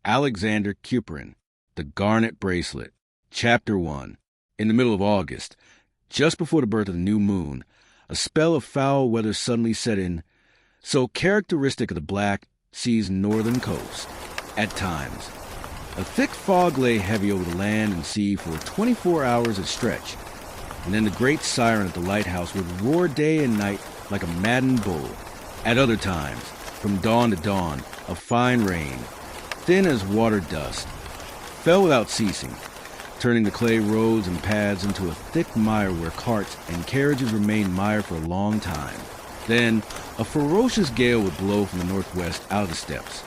Alexander Kuprin, The Garnet Bracelet, Chapter 1. In the middle of August, just before the birth of the new moon, a spell of foul weather suddenly set in, so characteristic of the Black Sea's northern coast. At times, a thick fog lay heavy over the land and sea for 24 hours at stretch, and then the great siren at the lighthouse would roar day and night like a maddened bull. At other times, from dawn to dawn, a fine rain, thin as water dust, fell without ceasing, turning the clay roads and paths into a thick mire where carts and carriages remained mired for a long time. Then, a ferocious gale would blow from the northwest out of the steppes.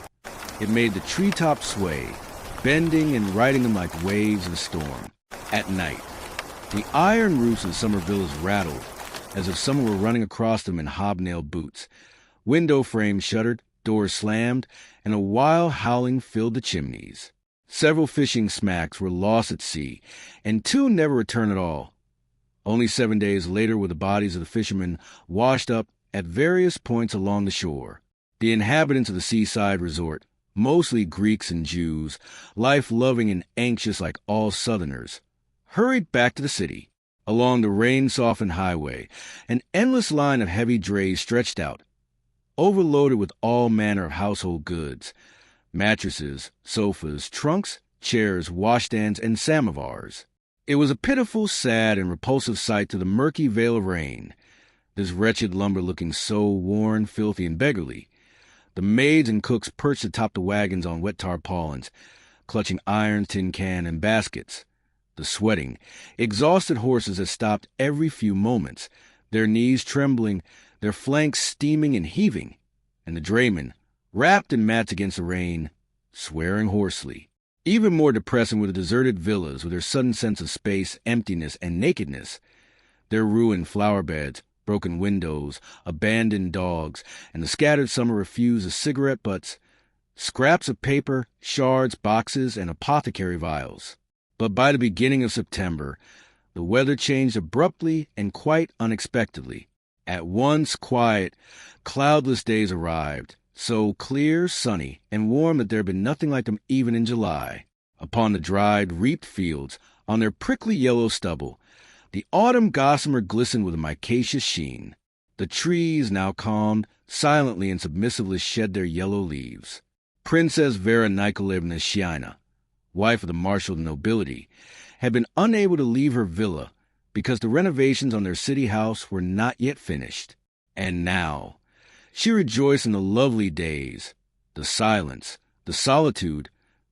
It made the treetops sway, bending and riding them like waves in a storm. At night, the iron roofs of summer villas rattled, as if someone were running across them in hobnailed boots. Window frames shuttered, doors slammed, and a wild howling filled the chimneys. Several fishing smacks were lost at sea, and 2 never returned at all. Only 7 days later were the bodies of the fishermen washed up at various points along the shore. The inhabitants of the seaside resort, mostly Greeks and Jews, life-loving and anxious like all Southerners, hurried back to the city. Along the rain-softened highway, an endless line of heavy drays stretched out, overloaded with all manner of household goods: mattresses, sofas, trunks, chairs, washstands, and samovars. It was a pitiful, sad, and repulsive sight to the murky veil of rain, this wretched lumber looking so worn, filthy, and beggarly. The maids and cooks perched atop the wagons on wet tarpaulins, clutching iron, tin can, and baskets. The sweating, exhausted horses that stopped every few moments, their knees trembling, their flanks steaming and heaving, and the draymen, wrapped in mats against the rain, swearing hoarsely. Even more depressing were the deserted villas with their sudden sense of space, emptiness, and nakedness, their ruined flower beds, broken windows, abandoned dogs, and the scattered summer refuse of cigarette butts, scraps of paper, shards, boxes, and apothecary vials. But by the beginning of September, the weather changed abruptly and quite unexpectedly. At once quiet, cloudless days arrived, so clear, sunny, and warm that there had been nothing like them even in July. Upon the dried, reaped fields, on their prickly yellow stubble, the autumn gossamer glistened with a micaceous sheen. The trees, now calmed, silently and submissively shed their yellow leaves. Princess Vera Nikolaevna Sheina, wife of the marshal of the nobility, had been unable to leave her villa because the renovations on their city house were not yet finished. And now, she rejoiced in the lovely days, the silence, the solitude,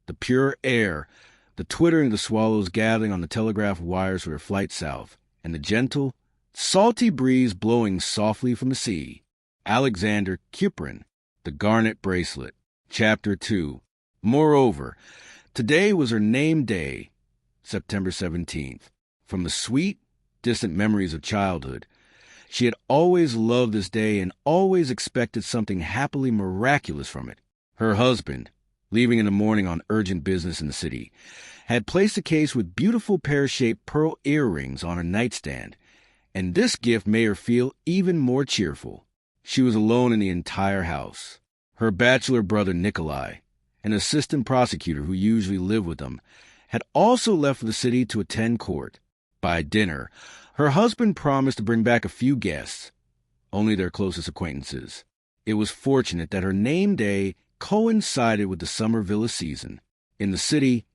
the pure air, the twittering of the swallows gathering on the telegraph wires for their flight south, and the gentle, salty breeze blowing softly from the sea. Alexander Kuprin, The Garnet Bracelet, Chapter 2. Moreover, today was her name day, September 17th. From the sweet, distant memories of childhood, she had always loved this day and always expected something happily miraculous from it. Her husband, leaving in the morning on urgent business in the city, had placed a case with beautiful pear-shaped pearl earrings on her nightstand, and this gift made her feel even more cheerful. She was alone in the entire house. Her bachelor brother Nikolai, an assistant prosecutor who usually lived with them, had also left for the city to attend court. By dinner, her husband promised to bring back a few guests, only their closest acquaintances. It was fortunate that her name day coincided with the summer villa season. In the city,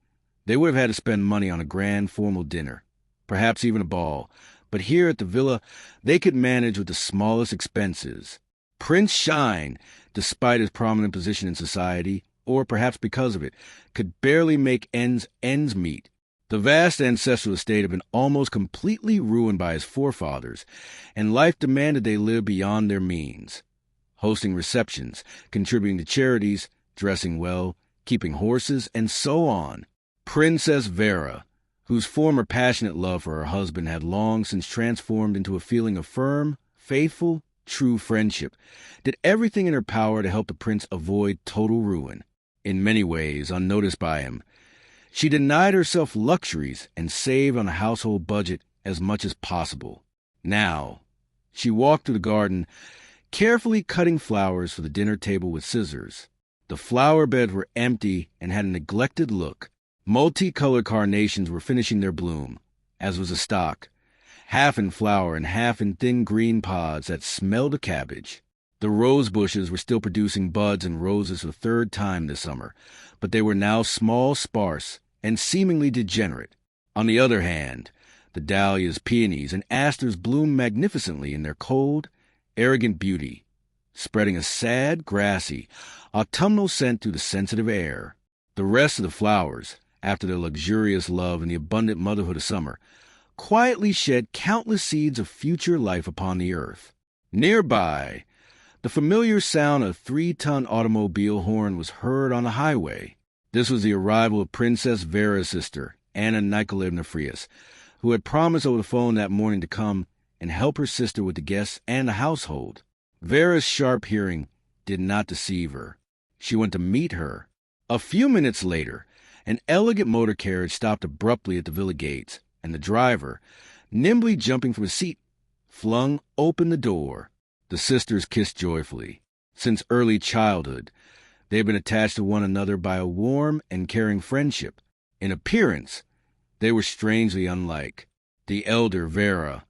they would have had to spend money on a grand formal dinner, perhaps even a ball, but here at the villa, they could manage with the smallest expenses. Prince Shine, despite his prominent position in society, or perhaps because of it, could barely make ends meet. The vast ancestral estate had been almost completely ruined by his forefathers, and life demanded they live beyond their means. Hosting receptions, contributing to charities, dressing well, keeping horses, and so on. Princess Vera, whose former passionate love for her husband had long since transformed into a feeling of firm, faithful, true friendship, did everything in her power to help the prince avoid total ruin. In many ways, unnoticed by him, she denied herself luxuries and saved on a household budget as much as possible. Now, she walked through the garden, carefully cutting flowers for the dinner table with scissors. The flower beds were empty and had a neglected look. Multicolored carnations were finishing their bloom, as was the stock, half in flower and half in thin green pods that smelled of cabbage. The rose bushes were still producing buds and roses for the third time this summer, but they were now small, sparse, and seemingly degenerate. On the other hand, the dahlias, peonies, and asters bloomed magnificently in their cold, arrogant beauty, spreading a sad, grassy, autumnal scent through the sensitive air. The rest of the flowers, after their luxurious love and the abundant motherhood of summer, quietly shed countless seeds of future life upon the earth. Nearby, the familiar sound of a 3-ton automobile horn was heard on the highway. This was the arrival of Princess Vera's sister, Anna Nikolaevna Sheina, who had promised over the phone that morning to come and help her sister with the guests and the household. Vera's sharp hearing did not deceive her. She went to meet her. A few minutes later, an elegant motor carriage stopped abruptly at the villa gates, and the driver, nimbly jumping from his seat, flung open the door. The sisters kissed joyfully. Since early childhood, they had been attached to one another by a warm and caring friendship. In appearance, they were strangely unlike. The elder, Vera,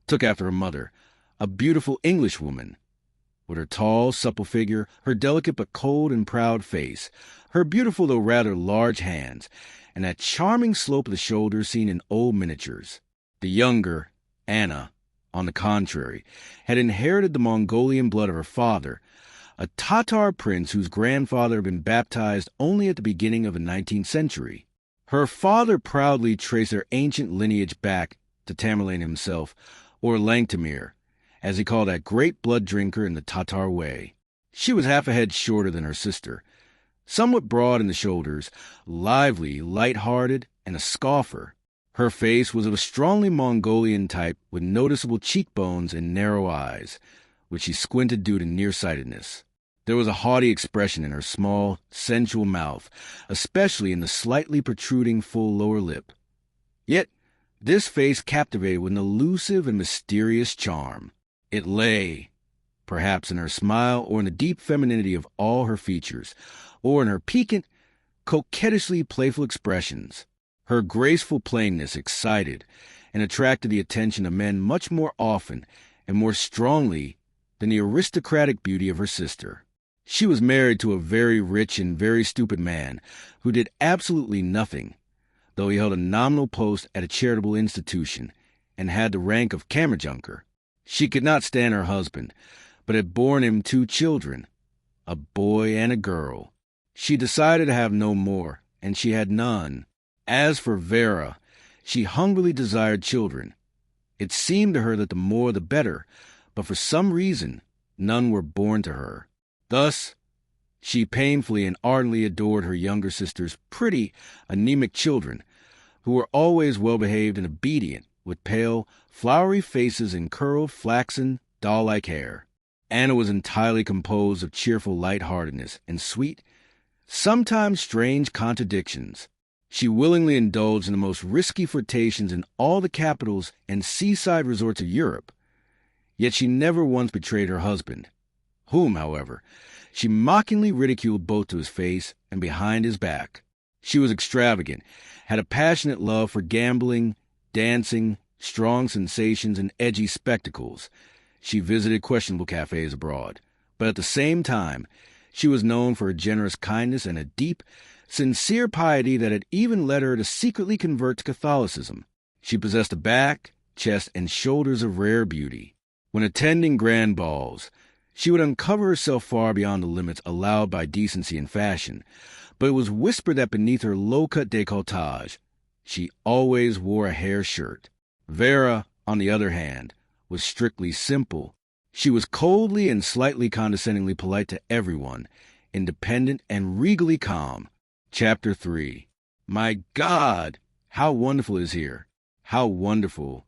took after her mother, a beautiful Englishwoman. With her tall, supple figure, her delicate but cold and proud face, her beautiful though rather large hands, and that charming slope of the shoulders seen in old miniatures. The younger, Anna, on the contrary, had inherited the Mongolian blood of her father, a Tatar prince whose grandfather had been baptized only at the beginning of the 19th century. Her father proudly traced their ancient lineage back to Tamerlane himself, or Langtamir, as he called that great blood drinker in the Tatar way. She was half a head shorter than her sister, somewhat broad in the shoulders, lively, light-hearted, and a scoffer. Her face was of a strongly Mongolian type with noticeable cheekbones and narrow eyes, which she squinted due to nearsightedness. There was a haughty expression in her small, sensual mouth, especially in the slightly protruding full lower lip. Yet this face captivated with an elusive and mysterious charm. It lay, perhaps, in her smile, or in the deep femininity of all her features, or in her piquant, coquettishly playful expressions. Her graceful plainness excited and attracted the attention of men much more often and more strongly than the aristocratic beauty of her sister. She was married to a very rich and very stupid man who did absolutely nothing, though he held a nominal post at a charitable institution and had the rank of kammerjunker. She could not stand her husband, but had borne him 2 children, a boy and a girl. She decided to have no more, and she had none. As for Vera, she hungrily desired children. It seemed to her that the more the better, but for some reason none were born to her. Thus, she painfully and ardently adored her younger sister's pretty, anemic children, who were always well-behaved and obedient, with pale, flowery faces and curled, flaxen, doll-like hair. Anna was entirely composed of cheerful light-heartedness and sweet, sometimes strange contradictions. She willingly indulged in the most risky flirtations in all the capitals and seaside resorts of Europe, yet she never once betrayed her husband, whom, however, she mockingly ridiculed both to his face and behind his back. She was extravagant, had a passionate love for gambling, dancing, strong sensations, and edgy spectacles. She visited questionable cafes abroad, but at the same time, she was known for a generous kindness and a deep, sincere piety that had even led her to secretly convert to Catholicism. She possessed a back, chest, and shoulders of rare beauty. When attending grand balls, she would uncover herself far beyond the limits allowed by decency and fashion, but it was whispered that beneath her low-cut décolletage, she always wore a hair shirt. Vera, on the other hand, was strictly simple. She was coldly and slightly condescendingly polite to everyone, independent and regally calm. Chapter 3. My God, how wonderful it is here! How wonderful!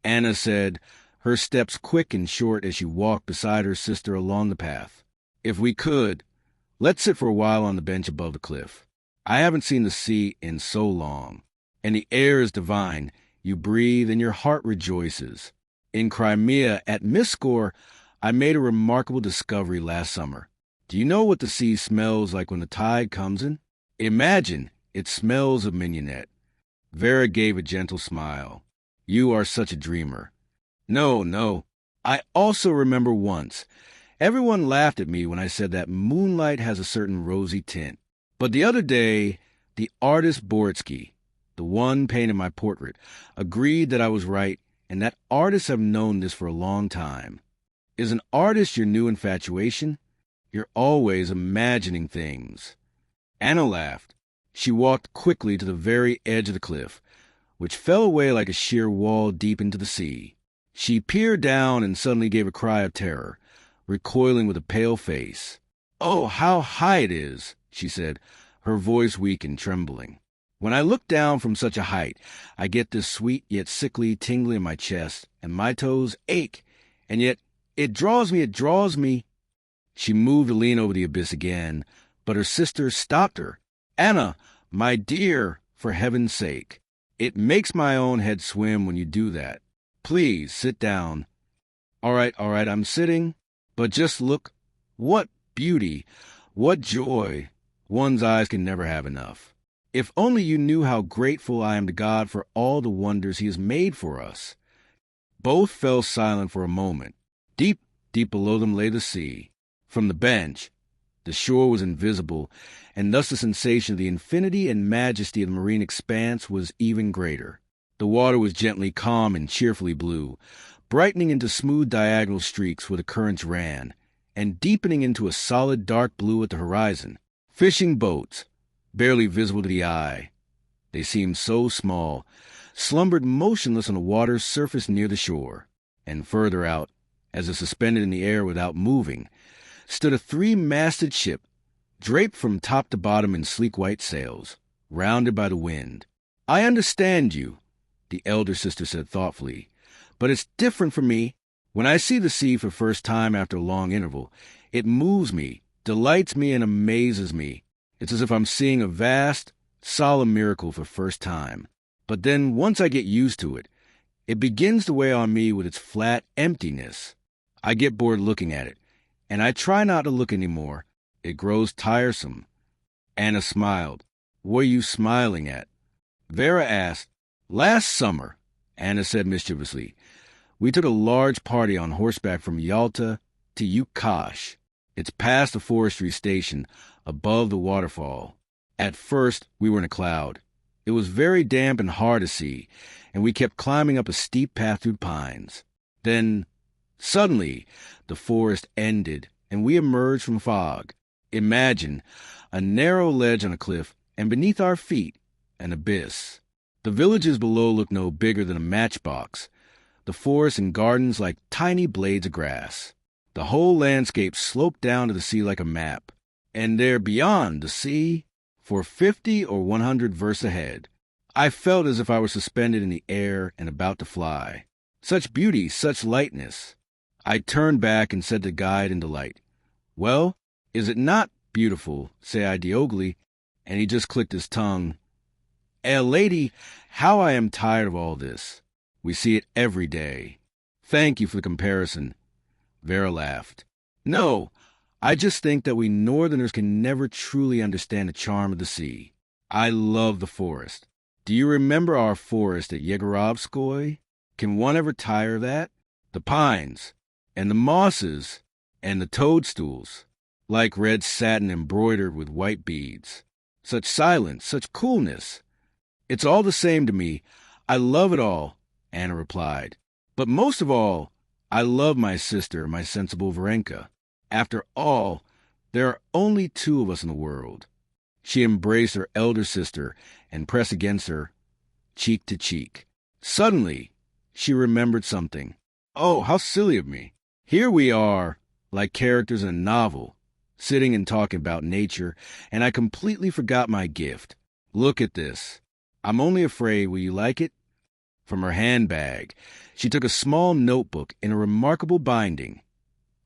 Anna said, her steps quick and short as she walked beside her sister along the path. If we could, let's sit for a while on the bench above the cliff. I haven't seen the sea in so long, and the air is divine. You breathe and your heart rejoices. In Crimea, at Misskor, I made a remarkable discovery last summer. Do you know what the sea smells like when the tide comes in? Imagine it smells of mignonette. Vera gave a gentle smile. You are such a dreamer. No, no. I also remember once. Everyone laughed at me when I said that moonlight has a certain rosy tint. But the other day, the artist Boritsky, the one painting my portrait, agreed that I was right, and that artists have known this for a long time. Is an artist your new infatuation? You're always imagining things. Anna laughed. She walked quickly to the very edge of the cliff, which fell away like a sheer wall deep into the sea. She peered down and suddenly gave a cry of terror, recoiling with a pale face. "Oh, how high it is," she said, her voice weak and trembling. "When I look down from such a height, I get this sweet yet sickly tingling in my chest, and my toes ache, and yet it draws me. She moved to lean over the abyss again, but her sister stopped her. "Anna, my dear, for heaven's sake. It makes my own head swim when you do that. Please, sit down." All right, I'm sitting. But just look. What beauty, what joy. One's eyes can never have enough. If only you knew how grateful I am to God for all the wonders He has made for us." Both fell silent for a moment. Deep below them lay the sea. From the bench, the shore was invisible, and thus the sensation of the infinity and majesty of the marine expanse was even greater. The water was gently calm and cheerfully blue, brightening into smooth diagonal streaks where the currents ran, and deepening into a solid dark blue at the horizon. Fishing boats, barely visible to the eye, they seemed so small, slumbered motionless on the water's surface near the shore. And further out, as if suspended in the air without moving, stood a three-masted ship, draped from top to bottom in sleek white sails, rounded by the wind. "I understand you," the elder sister said thoughtfully, "but it's different for me. When I see the sea for the first time after a long interval, it moves me, delights me, and amazes me. It's as if I'm seeing a vast, solemn miracle for the first time. But then, once I get used to it, it begins to weigh on me with its flat emptiness. I get bored looking at it, and I try not to look anymore. It grows tiresome." Anna smiled. "What are you smiling at?" Vera asked. "Last summer," Anna said mischievously, "we took a large party on horseback from Yalta to Yukash. It's past the forestry station, above the waterfall. At first, we were in a cloud. It was very damp and hard to see, and we kept climbing up a steep path through pines. Then, suddenly, the forest ended, and we emerged from fog. Imagine a narrow ledge on a cliff, and beneath our feet, an abyss. The villages below looked no bigger than a matchbox, the forest and gardens like tiny blades of grass. The whole landscape sloped down to the sea like a map, and there beyond the sea, for 50 or 100 versts ahead, I felt as if I were suspended in the air and about to fly. Such beauty, such lightness. I turned back and said to the guide in delight, "Well, is it not beautiful, say I Diogli?" And he just clicked his tongue. Lady, how I am tired of all this. We see it every day. Thank you for the comparison." Vera laughed. "No, I just think that we Northerners can never truly understand the charm of the sea. I love the forest. Do you remember our forest at Yegorovskoy? Can one ever tire of that? The pines, and the mosses, and the toadstools, like red satin embroidered with white beads. Such silence, such coolness. It's all the same to me. I love it all," Anna replied. "But most of all, I love my sister, my sensible Varenka. After all, there are only two of us in the world." She embraced her elder sister and pressed against her, cheek to cheek. Suddenly, she remembered something. "Oh, how silly of me. Here we are, like characters in a novel, sitting and talking about nature, and I completely forgot my gift. Look at this. I'm only afraid, will you like it?" From her handbag, she took a small notebook in a remarkable binding.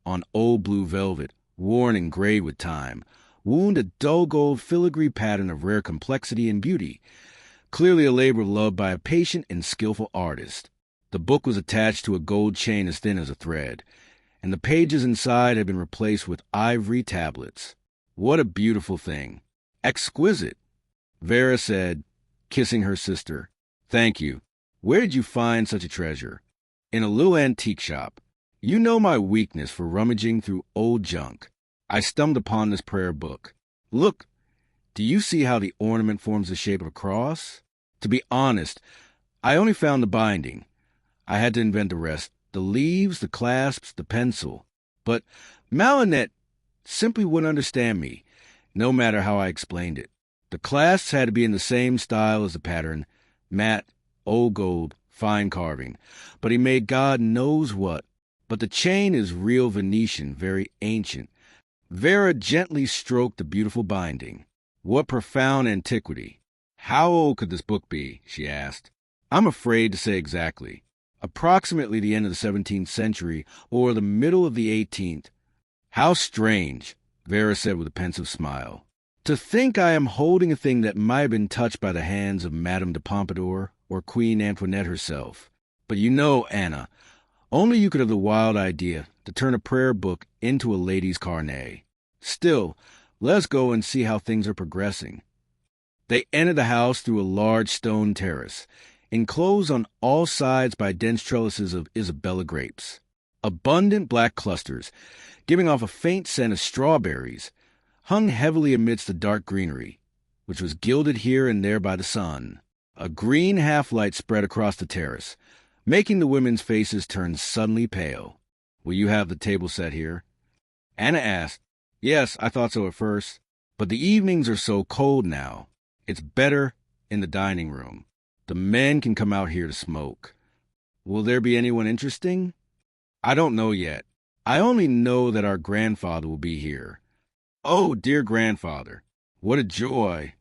On old blue velvet, worn and grayed with time, wound a dull gold filigree pattern of rare complexity and beauty, clearly a labor of love by a patient and skillful artist. The book was attached to a gold chain as thin as a thread, and the pages inside had been replaced with ivory tablets. What a beautiful thing. Exquisite, Vera said, kissing her sister. Thank you. Where did you find such a treasure? In a little antique shop. You know my weakness for rummaging through old junk. I stumbled upon this prayer book. Look, do you see how the ornament forms the shape of a cross? To be honest, I only found the binding. I had to invent the rest, the leaves, the clasps, the pencil. But Malinette simply wouldn't understand me, no matter how I explained it. The clasps had to be in the same style as the pattern, matte, old gold, fine carving. But he made God knows what. But the chain is real Venetian, very ancient. Vera gently stroked the beautiful binding. What profound antiquity. How old could this book be? She asked. I'm afraid to say exactly. Approximately the end of the 17th century or the middle of the 18th. How strange, Vera said with a pensive smile. To think I am holding a thing that might have been touched by the hands of Madame de Pompadour or Queen Antoinette herself. But you know, Anna, only you could have the wild idea to turn a prayer book into a lady's carnet. Still, let's go and see how things are progressing. They entered the house through a large stone terrace, enclosed on all sides by dense trellises of Isabella grapes. Abundant black clusters, giving off a faint scent of strawberries, hung heavily amidst the dark greenery, which was gilded here and there by the sun. A green half-light spread across the terrace, making the women's faces turn suddenly pale. Will you have the table set here? Anna asked. Yes, I thought so at first, but the evenings are so cold now. It's better in the dining room. The men can come out here to smoke. Will there be anyone interesting? I don't know yet. I only know that our grandfather will be here. Oh, dear grandfather, what a joy.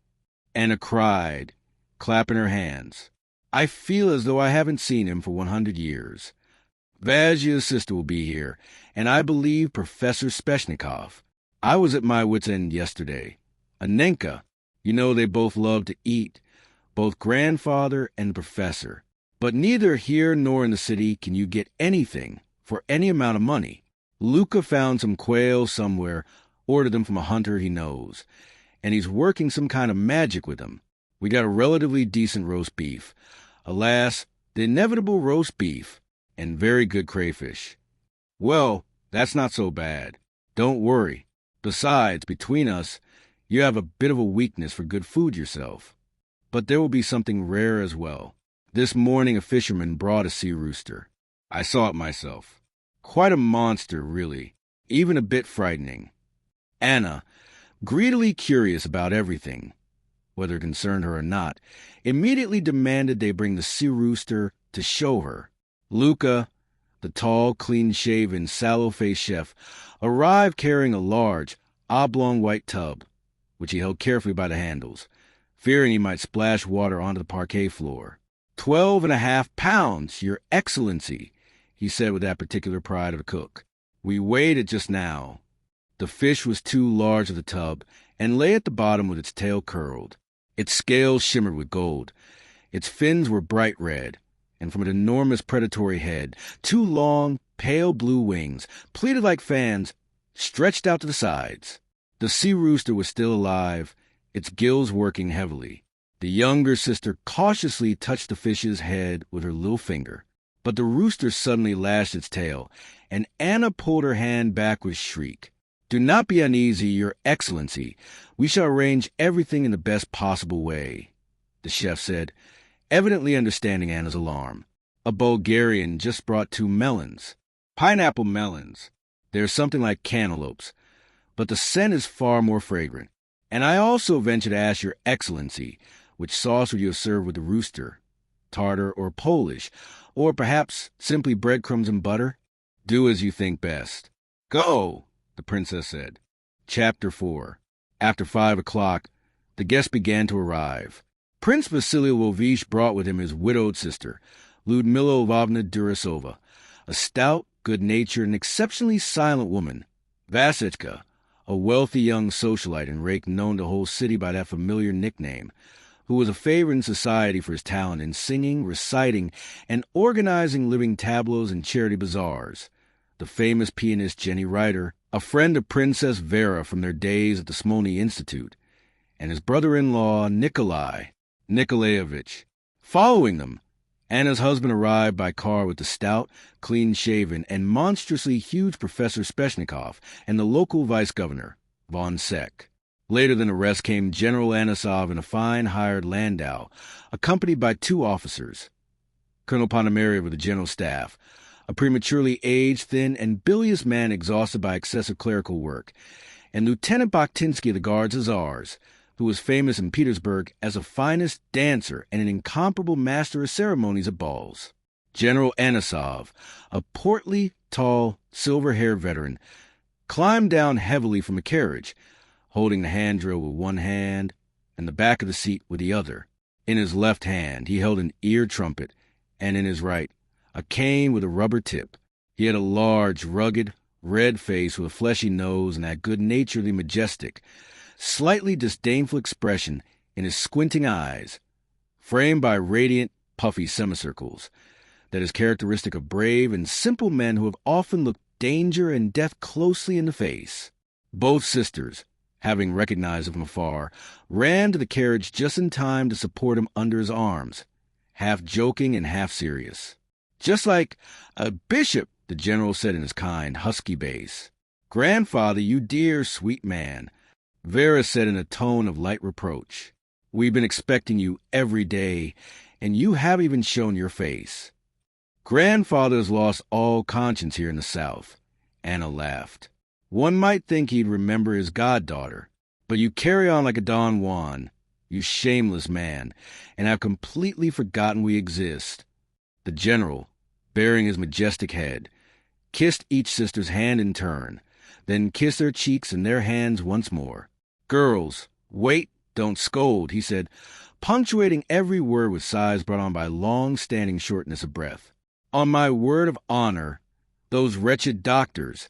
Anna cried, clapping her hands. I feel as though I haven't seen him for 100 years. Vazya's sister will be here, and I believe Professor Sveshnikov. I was at my wit's end yesterday. Anenka, you know they both love to eat, both grandfather and the professor. But neither here nor in the city can you get anything for any amount of money. Luca found some quail somewhere, ordered them from a hunter he knows, and he's working some kind of magic with them. We got a relatively decent roast beef. Alas, the inevitable roast beef, and very good crayfish. Well, that's not so bad. Don't worry. Besides, between us, you have a bit of a weakness for good food yourself. But there will be something rare as well. This morning a fisherman brought a sea rooster. I saw it myself. Quite a monster, really. Even a bit frightening. Anna, greedily curious about everything, whether it concerned her or not, immediately demanded they bring the sea rooster to show her. Luca, the tall, clean-shaven, sallow-faced chef, arrived carrying a large, oblong white tub, which he held carefully by the handles, fearing he might splash water onto the parquet floor. 12.5 pounds, Your Excellency, he said with that particular pride of a cook. We weighed it just now. The fish was too large for the tub, and lay at the bottom with its tail curled. Its scales shimmered with gold. Its fins were bright red, and from an enormous predatory head, 2 long, pale blue wings, pleated like fans, stretched out to the sides. The sea rooster was still alive, its gills working heavily. The younger sister cautiously touched the fish's head with her little finger. But the rooster suddenly lashed its tail, and Anna pulled her hand back with a shriek. Do not be uneasy, Your Excellency. We shall arrange everything in the best possible way, the chef said, evidently understanding Anna's alarm. A Bulgarian just brought 2 melons. Pineapple melons. They're something like cantaloupes, but the scent is far more fragrant. And I also venture to ask Your Excellency, which sauce would you have served with the rooster? Tartar or Polish, or perhaps simply breadcrumbs and butter? Do as you think best. Go, the princess said. Chapter 4. After 5 o'clock, the guests began to arrive. Prince Vasily Lvovich brought with him his widowed sister, Ludmila Lvovna Durasova, a stout, good-natured, and exceptionally silent woman. Vasechka, a wealthy young socialite and rake known to the whole city by that familiar nickname, who was a favorite in society for his talent in singing, reciting, and organizing living tableaux and charity bazaars. the famous pianist Jenny Reiter, a friend of Princess Vera from their days at the Smolny Institute, and his brother-in-law Nikolai Nikolaevich. Following them, Anna's husband arrived by car with the stout, clean-shaven, and monstrously huge Professor Sveshnikov and the local vice-governor, von Seck. Later than the rest came General Anisov in a fine hired landau, accompanied by 2 officers. Colonel Ponomarev of the general staff, a prematurely aged, thin, and bilious man exhausted by excessive clerical work, and Lieutenant Bakhtinsky of the Guards Hussars, who was famous in Petersburg as a finest dancer and an incomparable master of ceremonies at balls. General Anisov, a portly, tall, silver-haired veteran, climbed down heavily from a carriage, holding the hand drill with one hand and the back of the seat with the other. In his left hand he held an ear trumpet, and in his right a cane with a rubber tip. He had a large, rugged, red face with a fleshy nose and that good-naturedly majestic, slightly disdainful expression in his squinting eyes, framed by radiant, puffy semicircles, that is characteristic of brave and simple men who have often looked danger and death closely in the face. Both sisters, having recognized him from afar, ran to the carriage just in time to support him under his arms, half joking and half serious. "Just like a bishop," the general said in his kind, husky bass. "Grandfather, you dear, sweet man," Vera said in a tone of light reproach. "We've been expecting you every day, and you haven't even shown your face." "Grandfather has lost all conscience here in the South," Anna laughed. "One might think he'd remember his goddaughter, but you carry on like a Don Juan, you shameless man, and have completely forgotten we exist." The general, baring his majestic head, kissed each sister's hand in turn, then kissed their cheeks and their hands once more. "Girls, wait, don't scold," he said, punctuating every word with sighs brought on by long-standing shortness of breath. "On my word of honor, those wretched doctors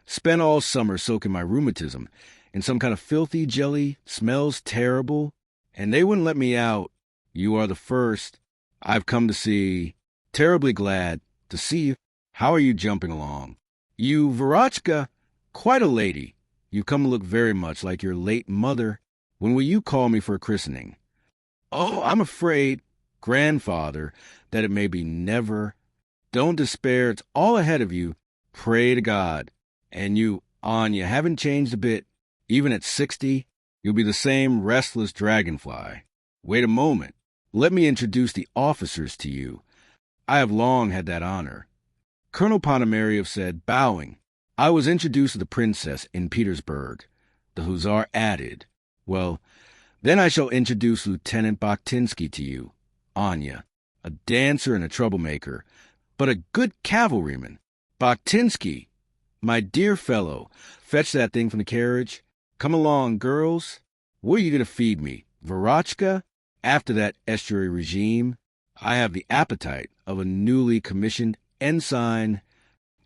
spent all summer soaking my rheumatism in some kind of filthy jelly, smells terrible, and they wouldn't let me out. You are the first I've come to see. Terribly glad to see you. How are you jumping along? You, Verochka, quite a lady. You come to look very much like your late mother. When will you call me for a christening?" "Oh, I'm afraid, grandfather, that it may be never." "Don't despair. It's all ahead of you. Pray to God. And you, Anya, haven't changed a bit. Even at 60, you'll be the same restless dragonfly. Wait a moment. Let me introduce the officers to you. I have long had that honor." Colonel Ponomarev said, bowing. "I was introduced to the princess in Petersburg." The hussar added, "Well, then I shall introduce Lieutenant Bakhtinsky to you, Anya, a dancer and a troublemaker, but a good cavalryman. Bakhtinsky, my dear fellow, fetch that thing from the carriage. Come along, girls. What are you going to feed me? Verochka? After that estuary regime, I have the appetite of a newly commissioned ensign."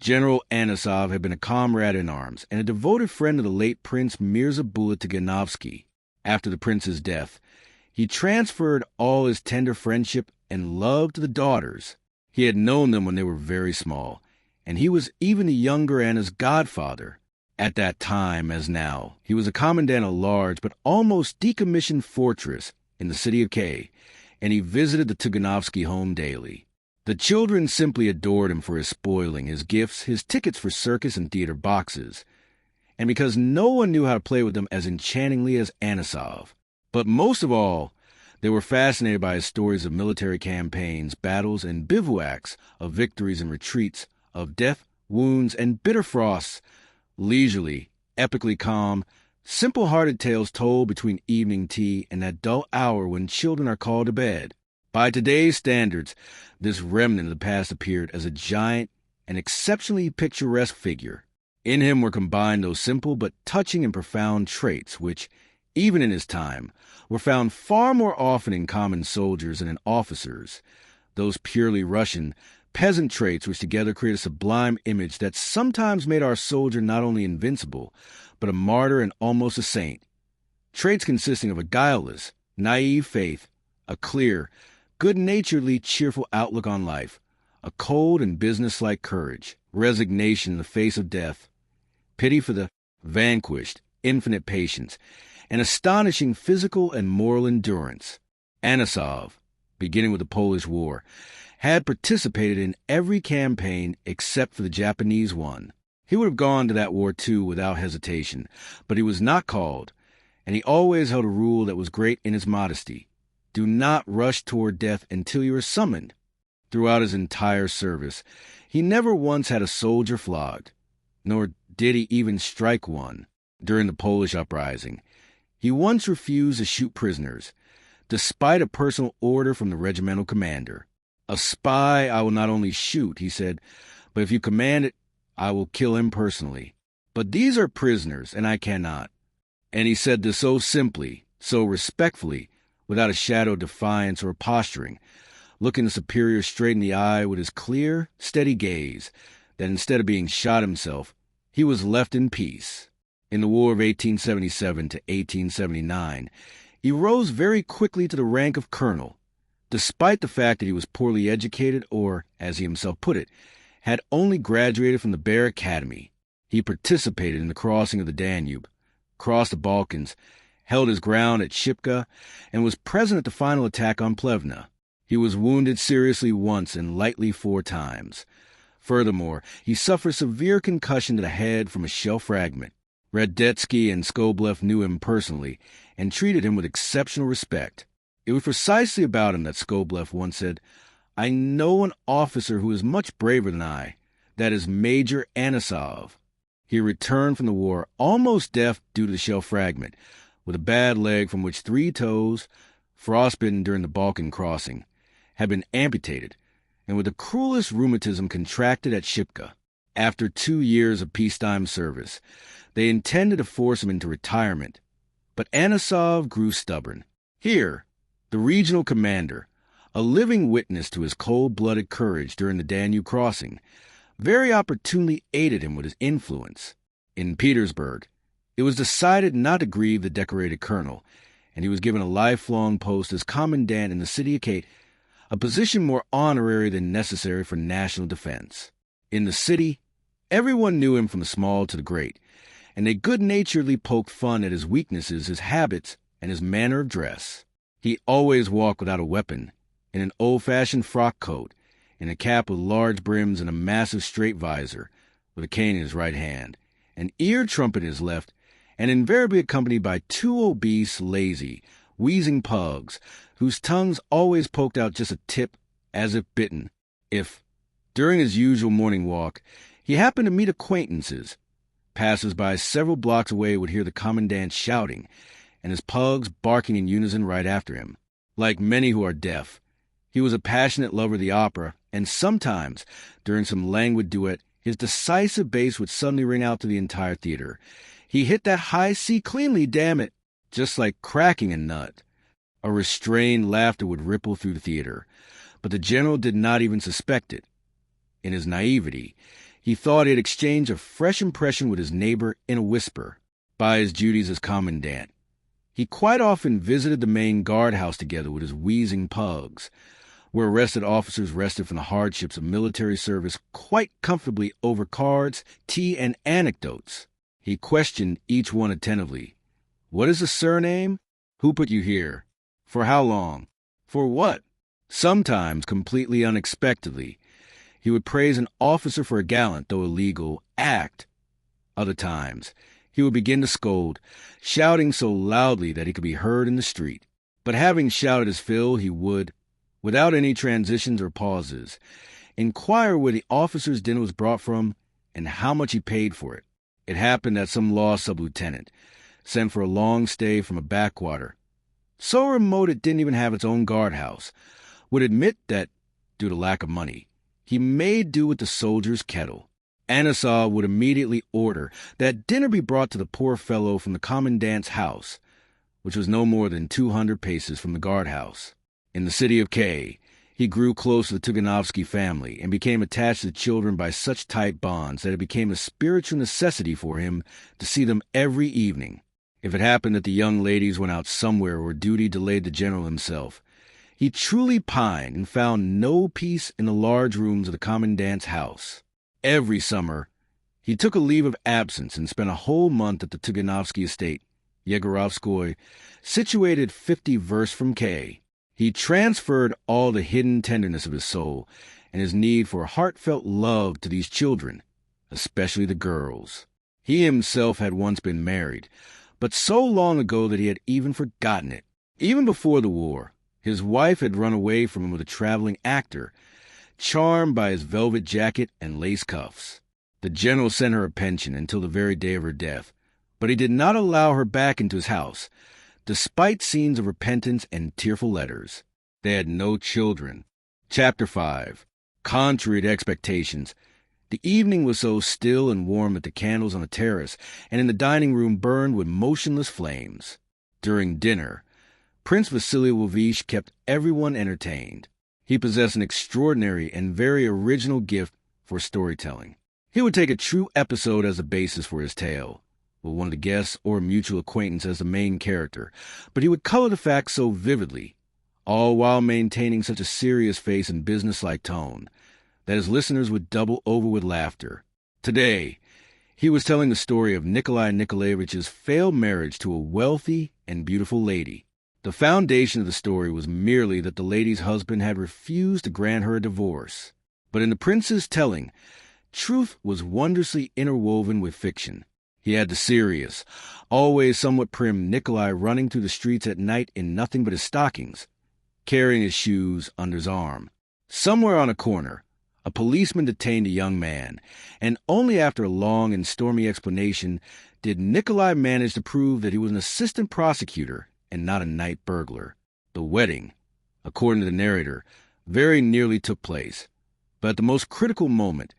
General Anisov had been a comrade in arms and a devoted friend of the late Prince Mirza Bulat Tiganovsky. After the prince's death, he transferred all his tender friendship and love to the daughters. He had known them when they were very small, and he was even the younger Anna's godfather. At that time, as now, he was a commandant of a large but almost decommissioned fortress in the city of K, and he visited the Tiganovsky home daily. The children simply adored him for his spoiling, his gifts, his tickets for circus and theater boxes, and because no one knew how to play with them as enchantingly as Anisov. But most of all, they were fascinated by his stories of military campaigns, battles, and bivouacs, of victories and retreats, of death, wounds, and bitter frosts, leisurely, epically calm, simple-hearted tales told between evening tea and that dull hour when children are called to bed. By today's standards, this remnant of the past appeared as a giant and exceptionally picturesque figure. In him were combined those simple but touching and profound traits which, even in his time, were found far more often in common soldiers than in officers, those purely Russian, peasant traits which together create a sublime image that sometimes made our soldier not only invincible, but a martyr and almost a saint. Traits consisting of a guileless, naive faith, a clear, good-naturedly cheerful outlook on life, a cold and businesslike courage, resignation in the face of death, pity for the vanquished, infinite patience, and astonishing physical and moral endurance. Anisov, beginning with the Polish War, had participated in every campaign except for the Japanese one. He would have gone to that war too without hesitation, but he was not called, and he always held a rule that was great in its modesty. Do not rush toward death until you are summoned. Throughout his entire service, he never once had a soldier flogged, nor did he even strike one during the Polish uprising. He once refused to shoot prisoners, despite a personal order from the regimental commander. A spy I will not only shoot, he said, but if you command it, I will kill him personally. But these are prisoners, and I cannot. And he said this so simply, so respectfully, without a shadow of defiance or posturing, looking the superior straight in the eye with his clear, steady gaze, that instead of being shot himself, he was left in peace. In the War of 1877 to 1879, he rose very quickly to the rank of colonel, despite the fact that he was poorly educated or, as he himself put it, had only graduated from the Bear Academy. He participated in the crossing of the Danube, crossed the Balkans, held his ground at Shipka, and was present at the final attack on Plevna. He was wounded seriously once and lightly 4 times. Furthermore, he suffered severe concussion to the head from a shell fragment. Radetzky and Skobelev knew him personally and treated him with exceptional respect. It was precisely about him that Skobelev once said, "I know an officer who is much braver than I. That is Major Anisov." He returned from the war almost deaf due to the shell fragment, with a bad leg from which 3 toes, frostbitten during the Balkan crossing, had been amputated, and with the cruelest rheumatism contracted at Shipka. After 2 years of peacetime service, they intended to force him into retirement, but Anisov grew stubborn. Here, the regional commander, a living witness to his cold-blooded courage during the Danube crossing, very opportunely aided him with his influence. In Petersburg, it was decided not to grieve the decorated colonel, and he was given a lifelong post as commandant in the city of Kate, a position more honorary than necessary for national defense. In the city, everyone knew him from the small to the great, and they good-naturedly poked fun at his weaknesses, his habits, and his manner of dress. He always walked without a weapon, in an old-fashioned frock coat, in a cap with large brims and a massive straight visor, with a cane in his right hand, an ear trumpet in his left, and invariably accompanied by 2 obese, lazy, wheezing pugs, whose tongues always poked out just a tip, as if bitten. If, during his usual morning walk, he happened to meet acquaintances, passers-by several blocks away would hear the commandant shouting, and his pugs barking in unison right after him. Like many who are deaf, he was a passionate lover of the opera, and sometimes, during some languid duet, his decisive bass would suddenly ring out to the entire theater. He hit that high C cleanly, damn it, just like cracking a nut. A restrained laughter would ripple through the theater, but the general did not even suspect it. In his naivety, he thought he had exchanged a fresh impression with his neighbor in a whisper. By his duties as commandant, he quite often visited the main guardhouse together with his wheezing pugs, where arrested officers rested from the hardships of military service quite comfortably over cards, tea, and anecdotes. He questioned each one attentively. "What is the surname? Who put you here? For how long? For what?" Sometimes, completely unexpectedly, he would praise an officer for a gallant, though illegal, act. Other times, he would begin to scold, shouting so loudly that he could be heard in the street. But having shouted his fill, he would, without any transitions or pauses, inquire where the officer's dinner was brought from and how much he paid for it. It happened that some law sub-lieutenant, sent for a long stay from a backwater, so remote it didn't even have its own guardhouse, would admit that, due to lack of money, he made do with the soldier's kettle. Anisov would immediately order that dinner be brought to the poor fellow from the commandant's house, which was no more than 200 paces from the guardhouse. In the city of K, he grew close to the Tuganovsky family and became attached to the children by such tight bonds that it became a spiritual necessity for him to see them every evening. If it happened that the young ladies went out somewhere where duty delayed the general himself, He truly pined and found no peace in the large rooms of the commandant's house. Every summer, he took a leave of absence and spent a whole month at the Tuganovsky estate, Yegorovskoy, situated 50 versts from K. He transferred all the hidden tenderness of his soul and his need for heartfelt love to these children, especially the girls. He himself had once been married, but so long ago that he had even forgotten it. Even before the war, his wife had run away from him with a traveling actor, charmed by his velvet jacket and lace cuffs. The general sent her a pension until the very day of her death, but he did not allow her back into his house, despite scenes of repentance and tearful letters. They had no children. Chapter 5. Contrary to expectations, the evening was so still and warm that the candles on the terrace and in the dining room burned with motionless flames. During dinner, Prince Vasilievich kept everyone entertained. He possessed an extraordinary and very original gift for storytelling. He would take a true episode as a basis for his tale, with one of the guests or a mutual acquaintance as the main character, but he would color the facts so vividly, all while maintaining such a serious face and businesslike tone, that his listeners would double over with laughter. Today, he was telling the story of Nikolai Nikolaevich's failed marriage to a wealthy and beautiful lady. The foundation of the story was merely that the lady's husband had refused to grant her a divorce. But in the prince's telling, truth was wondrously interwoven with fiction. He had the serious, always somewhat prim Nikolai running through the streets at night in nothing but his stockings, carrying his shoes under his arm. Somewhere on a corner, a policeman detained a young man, and only after a long and stormy explanation did Nikolai manage to prove that he was an assistant prosecutor and not a night burglar. The wedding, according to the narrator, very nearly took place, but at the most critical moment,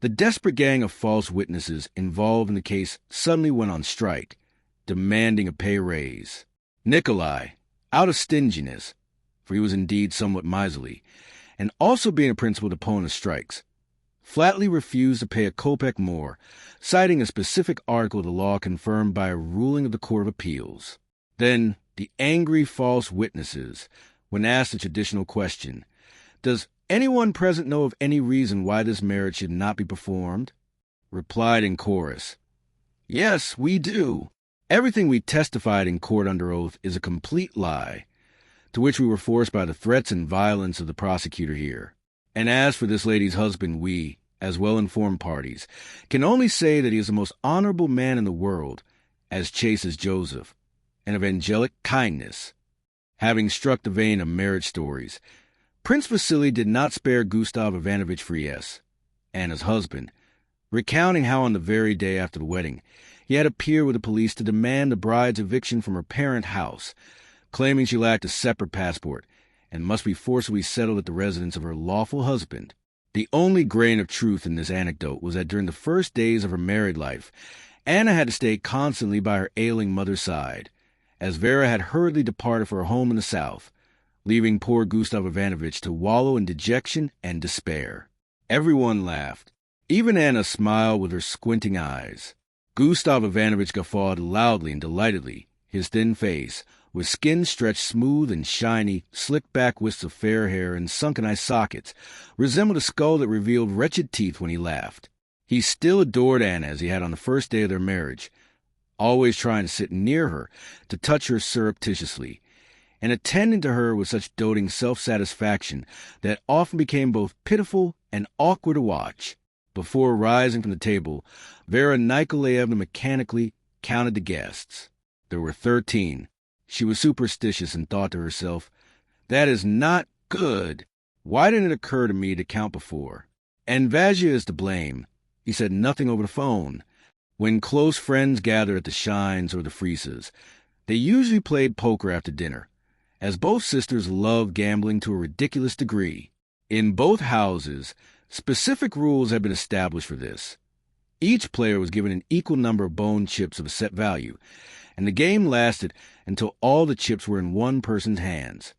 the desperate gang of false witnesses involved in the case suddenly went on strike, demanding a pay raise. Nikolai, out of stinginess, for he was indeed somewhat miserly, and also being a principled opponent of strikes, flatly refused to pay a kopeck more, citing a specific article of the law confirmed by a ruling of the Court of Appeals. Then the angry false witnesses, when asked the traditional question, "Does anyone present know of any reason why this marriage should not be performed?" replied in chorus, "Yes, we do. Everything we testified in court under oath is a complete lie," to which we were forced by the threats and violence of the prosecutor here. And as for this lady's husband, we, as well-informed parties, can only say that he is the most honorable man in the world, as chaste as Joseph, and of angelic kindness. Having struck the vein of marriage stories, Prince Vasily did not spare Gustav Ivanovich Friess, Anna's husband, recounting how on the very day after the wedding, he had appeared with the police to demand the bride's eviction from her parent house, claiming she lacked a separate passport and must be forcibly settled at the residence of her lawful husband. The only grain of truth in this anecdote was that during the first days of her married life, Anna had to stay constantly by her ailing mother's side, as Vera had hurriedly departed for her home in the south, leaving poor Gustav Ivanovich to wallow in dejection and despair. Everyone laughed. Even Anna smiled with her squinting eyes. Gustav Ivanovich guffawed loudly and delightedly, his thin face, with skin stretched smooth and shiny, slicked-back wisps of fair hair and sunken eye sockets, resembled a skull that revealed wretched teeth when he laughed. He still adored Anna as he had on the first day of their marriage, always trying to sit near her, to touch her surreptitiously, and attending to her with such doting self-satisfaction that it often became both pitiful and awkward to watch. Before rising from the table, Vera Nikolaevna mechanically counted the guests. There were 13. She was superstitious and thought to herself, "That is not good. Why didn't it occur to me to count before?" And Vazia is to blame. He said nothing over the phone. When close friends gathered at the Shines or the Friesses, they usually played poker after dinner, as both sisters loved gambling to a ridiculous degree. In both houses, specific rules had been established for this. Each player was given an equal number of bone chips of a set value, and the game lasted until all the chips were in one person's hands.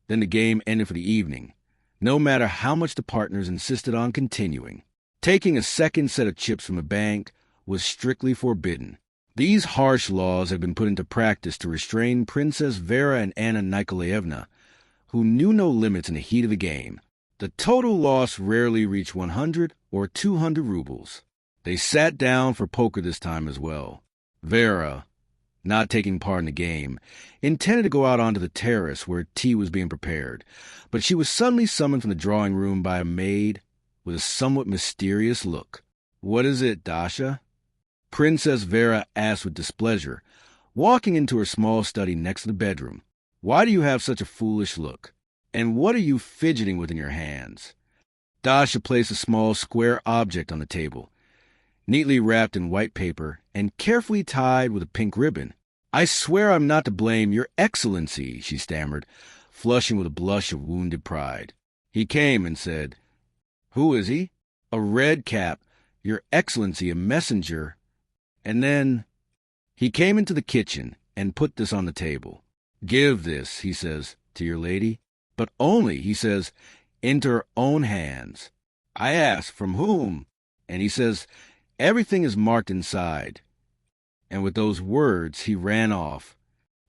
Then the game ended for the evening, no matter how much the partners insisted on continuing. Taking a second set of chips from a bank was strictly forbidden. These harsh laws had been put into practice to restrain Princess Vera and Anna Nikolaevna, who knew no limits in the heat of the game. The total loss rarely reached 100 or 200 rubles. They sat down for poker this time as well. Vera, not taking part in the game, intended to go out onto the terrace where tea was being prepared, but she was suddenly summoned from the drawing room by a maid with a somewhat mysterious look. "What is it, Dasha?" Princess Vera asked with displeasure, walking into her small study next to the bedroom. "Why do you have such a foolish look? And what are you fidgeting with in your hands?" Dasha placed a small square object on the table, neatly wrapped in white paper and carefully tied with a pink ribbon. "I swear I'm not to blame, Your Excellency," she stammered, flushing with a blush of wounded pride. He came and said, "Who is he?" "A red cap, Your Excellency, a messenger." And then he came into the kitchen and put this on the table. "Give this," he says, "to your lady, but only," he says, "into her own hands." I ask, "From whom?" And he says, "Everything is marked inside." And with those words, he ran off.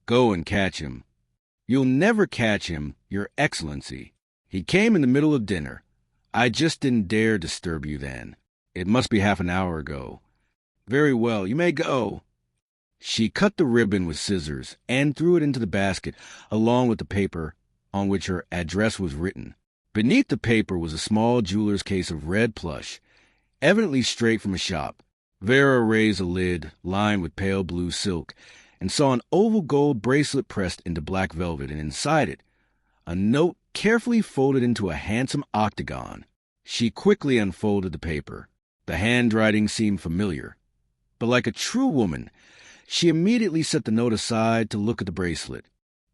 "Go and catch him." "You'll never catch him, Your Excellency. He came in the middle of dinner. I just didn't dare disturb you then. It must be half an hour ago." "Very well, you may go." She cut the ribbon with scissors and threw it into the basket along with the paper on which her address was written. Beneath the paper was a small jeweler's case of red plush, evidently straight from a shop. Vera raised a lid lined with pale blue silk and saw an oval gold bracelet pressed into black velvet, and inside it, a note carefully folded into a handsome octagon. She quickly unfolded the paper. The handwriting seemed familiar, but like a true woman, she immediately set the note aside to look at the bracelet.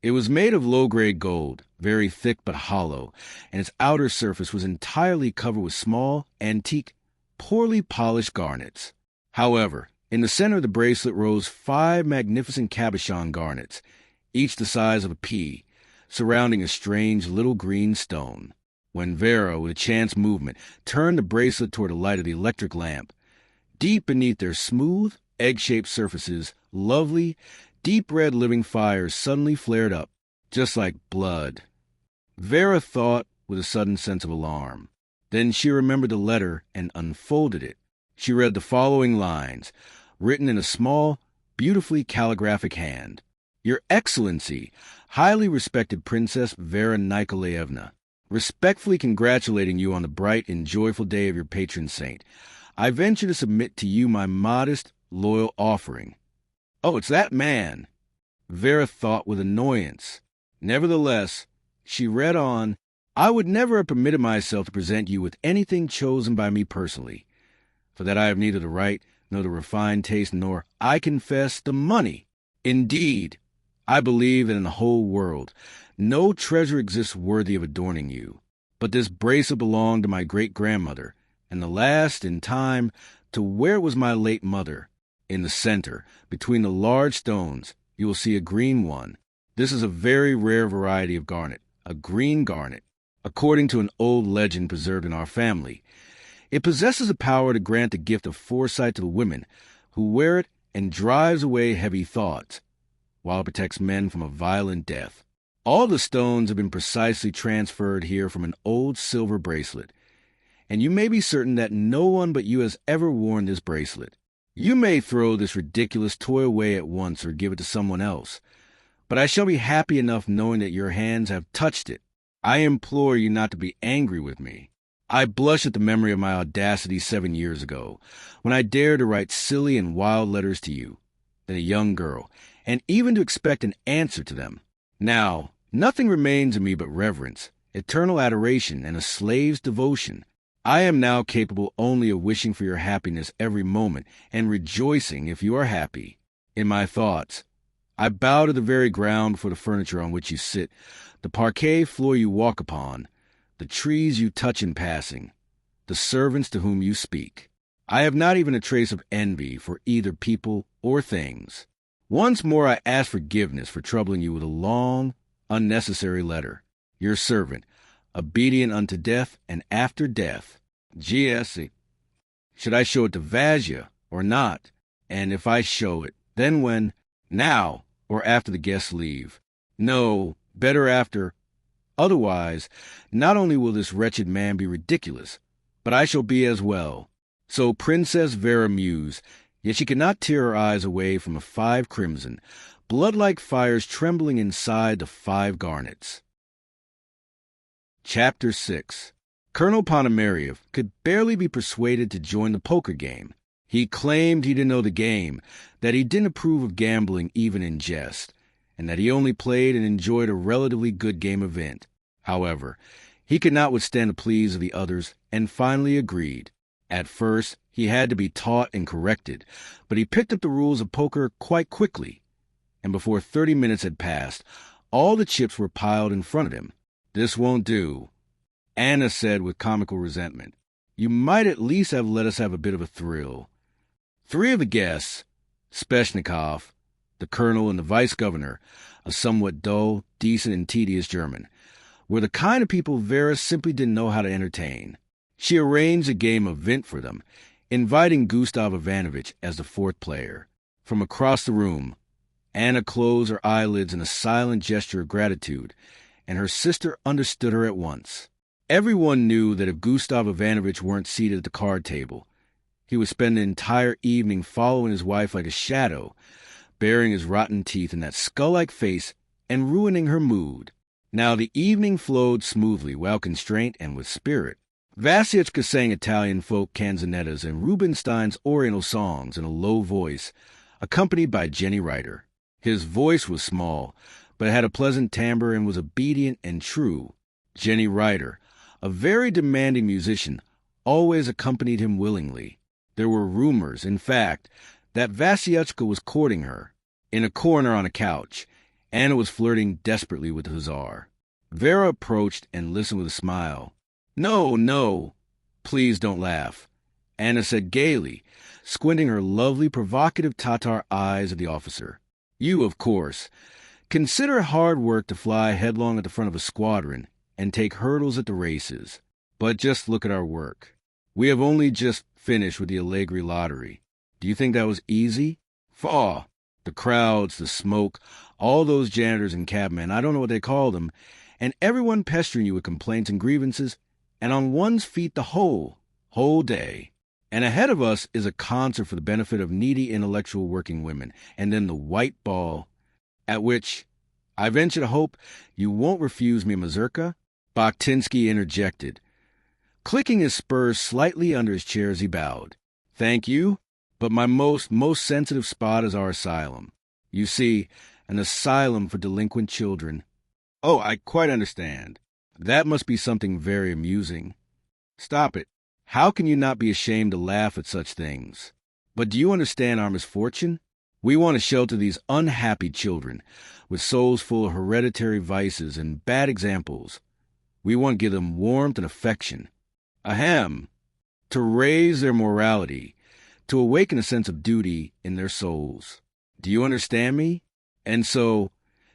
It was made of low-grade gold, very thick but hollow, and its outer surface was entirely covered with small, antique, poorly polished garnets. However, in the center of the bracelet rose 5 magnificent cabochon garnets, each the size of a pea, surrounding a strange little green stone. When Vera, with a chance movement, turned the bracelet toward the light of the electric lamp, deep beneath their smooth, egg-shaped surfaces, lovely, deep red living fires suddenly flared up, just like blood. Vera thought with a sudden sense of alarm. Then she remembered the letter and unfolded it. She read the following lines, written in a small, beautifully calligraphic hand. "Your Excellency, highly respected Princess Vera Nikolaevna, respectfully congratulating you on the bright and joyful day of your patron saint, I venture to submit to you my modest, loyal offering." "Oh, it's that man," Vera thought with annoyance. Nevertheless, she read on, "I would never have permitted myself to present you with anything chosen by me personally. For that I have neither the right nor the refined taste, nor, I confess, the money. Indeed, I believe that in the whole world no treasure exists worthy of adorning you. But this bracelet belonged to my great-grandmother, and the last, in time, to where was my late mother. In the center, between the large stones, you will see a green one. This is a very rare variety of garnet, a green garnet, according to an old legend preserved in our family. It possesses a power to grant the gift of foresight to the women who wear it and drives away heavy thoughts, while it protects men from a violent death. All the stones have been precisely transferred here from an old silver bracelet, and you may be certain that no one but you has ever worn this bracelet. You may throw this ridiculous toy away at once or give it to someone else, but I shall be happy enough knowing that your hands have touched it. I implore you not to be angry with me. I blush at the memory of my audacity 7 years ago, when I dared to write silly and wild letters to you, then a young girl, and even to expect an answer to them. Now, nothing remains in me but reverence, eternal adoration, and a slave's devotion. I am now capable only of wishing for your happiness every moment, and rejoicing if you are happy. In my thoughts, I bow to the very ground for the furniture on which you sit, the parquet floor you walk upon, the trees you touch in passing, the servants to whom you speak. I have not even a trace of envy for either people or things. Once more I ask forgiveness for troubling you with a long, unnecessary letter. Your servant, obedient unto death and after death. G.S.C. Should I show it to Vasya or not? And if I show it, then when? Now or after the guests leave? No, better after. Otherwise, not only will this wretched man be ridiculous, but I shall be as well. So Princess Vera mused, yet she could not tear her eyes away from the 5 crimson, blood-like fires trembling inside the 5 garnets. Chapter 6. Colonel Ponomarev could barely be persuaded to join the poker game. He claimed he didn't know the game, that he didn't approve of gambling even in jest, and that he only played and enjoyed a relatively good game event. However, he could not withstand the pleas of the others and finally agreed. At first, he had to be taught and corrected, but he picked up the rules of poker quite quickly, and before 30 minutes had passed, all the chips were piled in front of him. "This won't do," Anna said with comical resentment. "You might at least have let us have a bit of a thrill." 3 of the guests, Zheltkov, the colonel, and the vice-governor, a somewhat dull, decent, and tedious German, were the kind of people Vera simply didn't know how to entertain. She arranged a game of Vint for them, inviting Gustav Ivanovich as the 4th player. From across the room, Anna closed her eyelids in a silent gesture of gratitude, and her sister understood her at once. Everyone knew that if Gustav Ivanovich weren't seated at the card table, he would spend the entire evening following his wife like a shadow, baring his rotten teeth in that skull-like face and ruining her mood. Now the evening flowed smoothly, without constraint and with spirit. Vasyushka sang Italian folk canzonettas and Rubinstein's Oriental songs in a low voice, accompanied by Jenny Reiter. His voice was small, but it had a pleasant timbre and was obedient and true. Jenny Reiter, a very demanding musician, always accompanied him willingly. There were rumors, in fact, that Vasyushka was courting her. In a corner on a couch, Anna was flirting desperately with the hussar. Vera approached and listened with a smile. "No, no, please don't laugh," Anna said gaily, squinting her lovely, provocative Tatar eyes at the officer. "You, of course, consider it hard work to fly headlong at the front of a squadron and take hurdles at the races. But just look at our work. We have only just finished with the Allegri lottery. Do you think that was easy? Faugh! The crowds, the smoke, all those janitors and cabmen, I don't know what they call them, and everyone pestering you with complaints and grievances, and on one's feet the whole day. And ahead of us is a concert for the benefit of needy intellectual working women, and then the white ball, at which I venture to hope you won't refuse me a mazurka." Bakhtinsky interjected, clicking his spurs slightly under his chair as he bowed. "Thank you, but my most sensitive spot is our asylum. You see, an asylum for delinquent children." "Oh, I quite understand. That must be something very amusing." "Stop it. How can you not be ashamed to laugh at such things? But do you understand our misfortune? We want to shelter these unhappy children, with souls full of hereditary vices and bad examples. We want to give them warmth and affection. Ahem! To raise their morality, to awaken a sense of duty in their souls. Do you understand me? And so,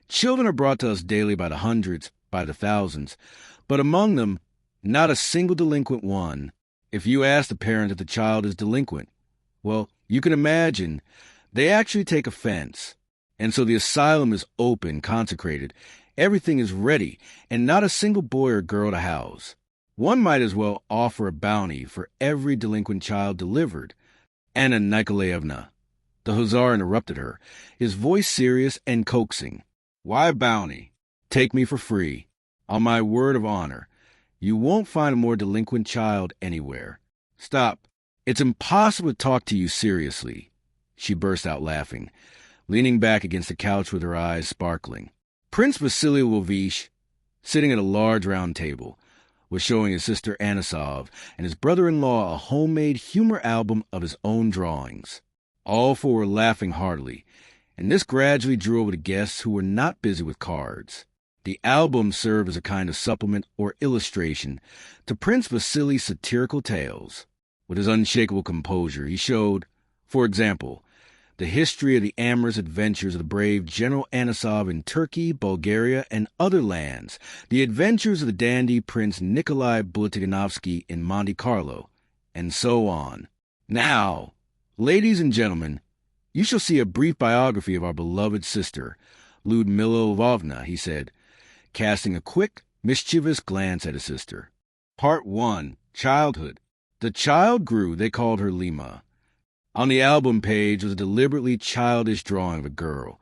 children are brought to us daily by the hundreds, by the thousands, but among them, not a single delinquent one. If you ask the parent if the child is delinquent, well, you can imagine, they actually take offense. And so the asylum is open, consecrated, everything is ready, and not a single boy or girl to house. One might as well offer a bounty for every delinquent child delivered." Anna Nikolaevna, the hussar, interrupted her, his voice serious and coaxing. "Why bounty? Take me for free. On my word of honor, you won't find a more delinquent child anywhere. Stop. It's impossible to talk to you seriously," she burst out laughing, leaning back against the couch with her eyes sparkling. Prince Vasily Lvovich, sitting at a large round table, was showing his sister Anisov and his brother-in-law a homemade humor album of his own drawings. All 4 were laughing heartily, and this gradually drew over the guests who were not busy with cards. The album served as a kind of supplement or illustration to Prince Vasily's satirical tales. With his unshakable composure, he showed, for example, the history of the amorous adventures of the brave General Anisov in Turkey, Bulgaria, and other lands, the adventures of the dandy Prince Nikolai Boletiganovsky in Monte Carlo, and so on. "Now, ladies and gentlemen, you shall see a brief biography of our beloved sister, Ludmila Lvovna," he said, casting a quick, mischievous glance at his sister. Part 1. Childhood. The child grew, they called her Lima. On the album page was a deliberately childish drawing of a girl,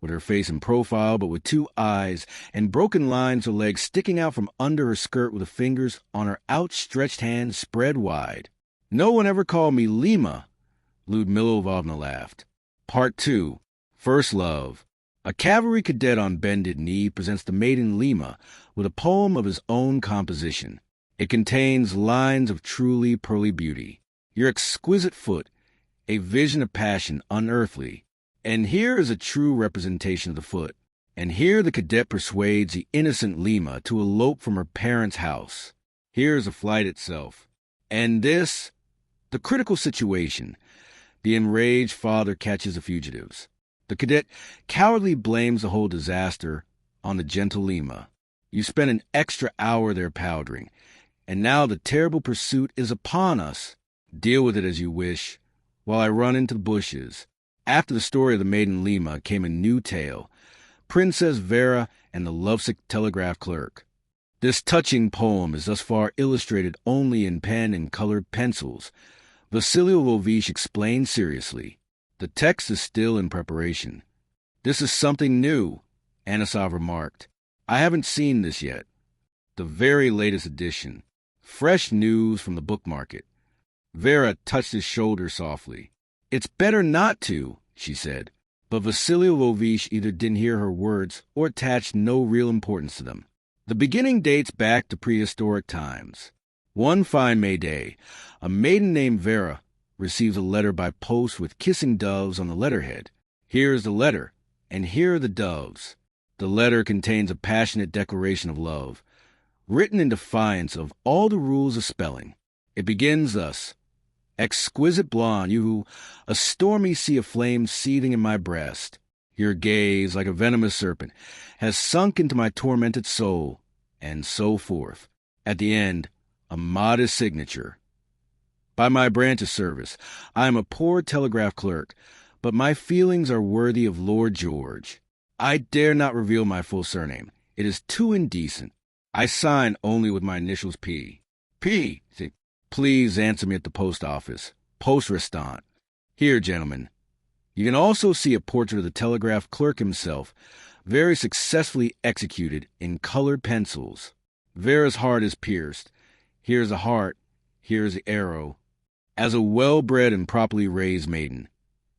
with her face in profile but with 2 eyes and broken lines of legs sticking out from under her skirt with the fingers on her outstretched hand spread wide. No one ever called me Lima, Lyudmila Lvovna laughed. Part 2. First Love. A cavalry cadet on bended knee presents the maiden Lima with a poem of his own composition. It contains lines of truly pearly beauty. Your exquisite foot, a vision of passion unearthly. And here is a true representation of the foot. And here the cadet persuades the innocent Lima to elope from her parents' house. Here is the flight itself. And this, the critical situation. The enraged father catches the fugitives. The cadet cowardly blames the whole disaster on the gentle Lima. You spent an extra hour there powdering, and now the terrible pursuit is upon us. Deal with it as you wish, while I run into the bushes. After the story of the maiden Lima came a new tale, Princess Vera and the lovesick telegraph clerk. This touching poem is thus far illustrated only in pen and colored pencils. Vasily Lvovich explained seriously. The text is still in preparation. This is something new, Anisov remarked. I haven't seen this yet. The very latest edition. Fresh news from the book market. Vera touched his shoulder softly. It's better not to, she said. But Vasily Lvovich either didn't hear her words or attached no real importance to them. The beginning dates back to prehistoric times. One fine May day, a maiden named Vera receives a letter by post with kissing doves on the letterhead. Here is the letter, and here are the doves. The letter contains a passionate declaration of love, written in defiance of all the rules of spelling. It begins thus. Exquisite blonde, you who a stormy sea of flame seething in my breast. Your gaze, like a venomous serpent, has sunk into my tormented soul, and so forth. At the end, a modest signature. By my branch of service, I am a poor telegraph clerk, but my feelings are worthy of Lord George. I dare not reveal my full surname. It is too indecent. I sign only with my initials P. P. Please answer me at the post office. Poste Restante. Here, gentlemen. You can also see a portrait of the telegraph clerk himself, very successfully executed in colored pencils. Vera's heart is pierced. Here's the heart. Here's the arrow. As a well-bred and properly raised maiden,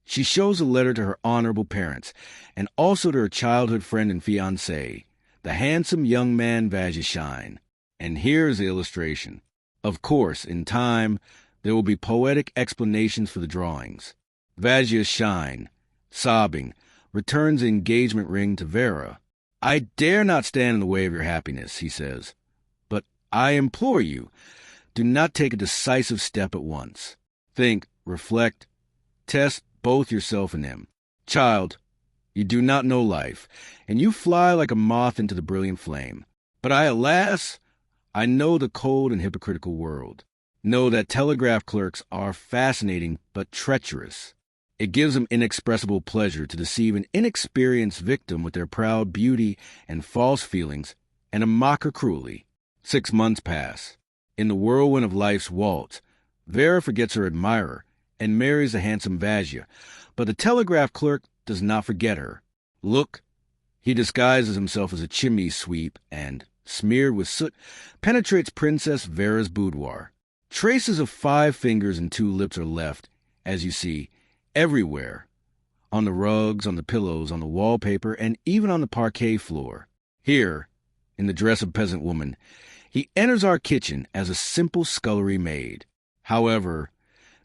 she shows a letter to her honorable parents, and also to her childhood friend and fiancé, the handsome young man Vazheshein. And here's the illustration. Of course, in time, there will be poetic explanations for the drawings. Vazheshein, sobbing, returns the engagement ring to Vera. I dare not stand in the way of your happiness, he says. But I implore you, do not take a decisive step at once. Think, reflect, test both yourself and him. Child, you do not know life, and you fly like a moth into the brilliant flame. But I, alas, I know the cold and hypocritical world. Know that telegraph clerks are fascinating but treacherous. It gives them inexpressible pleasure to deceive an inexperienced victim with their proud beauty and false feelings, and to mock her cruelly. 6 months pass. In the whirlwind of life's waltz, Vera forgets her admirer and marries the handsome Vazhya, but the telegraph clerk does not forget her. Look, he disguises himself as a chimney sweep and, smeared with soot, penetrates Princess Vera's boudoir. Traces of 5 fingers and 2 lips are left, as you see, everywhere. On the rugs, on the pillows, on the wallpaper, and even on the parquet floor. Here, in the dress of peasant woman, he enters our kitchen as a simple scullery maid. However,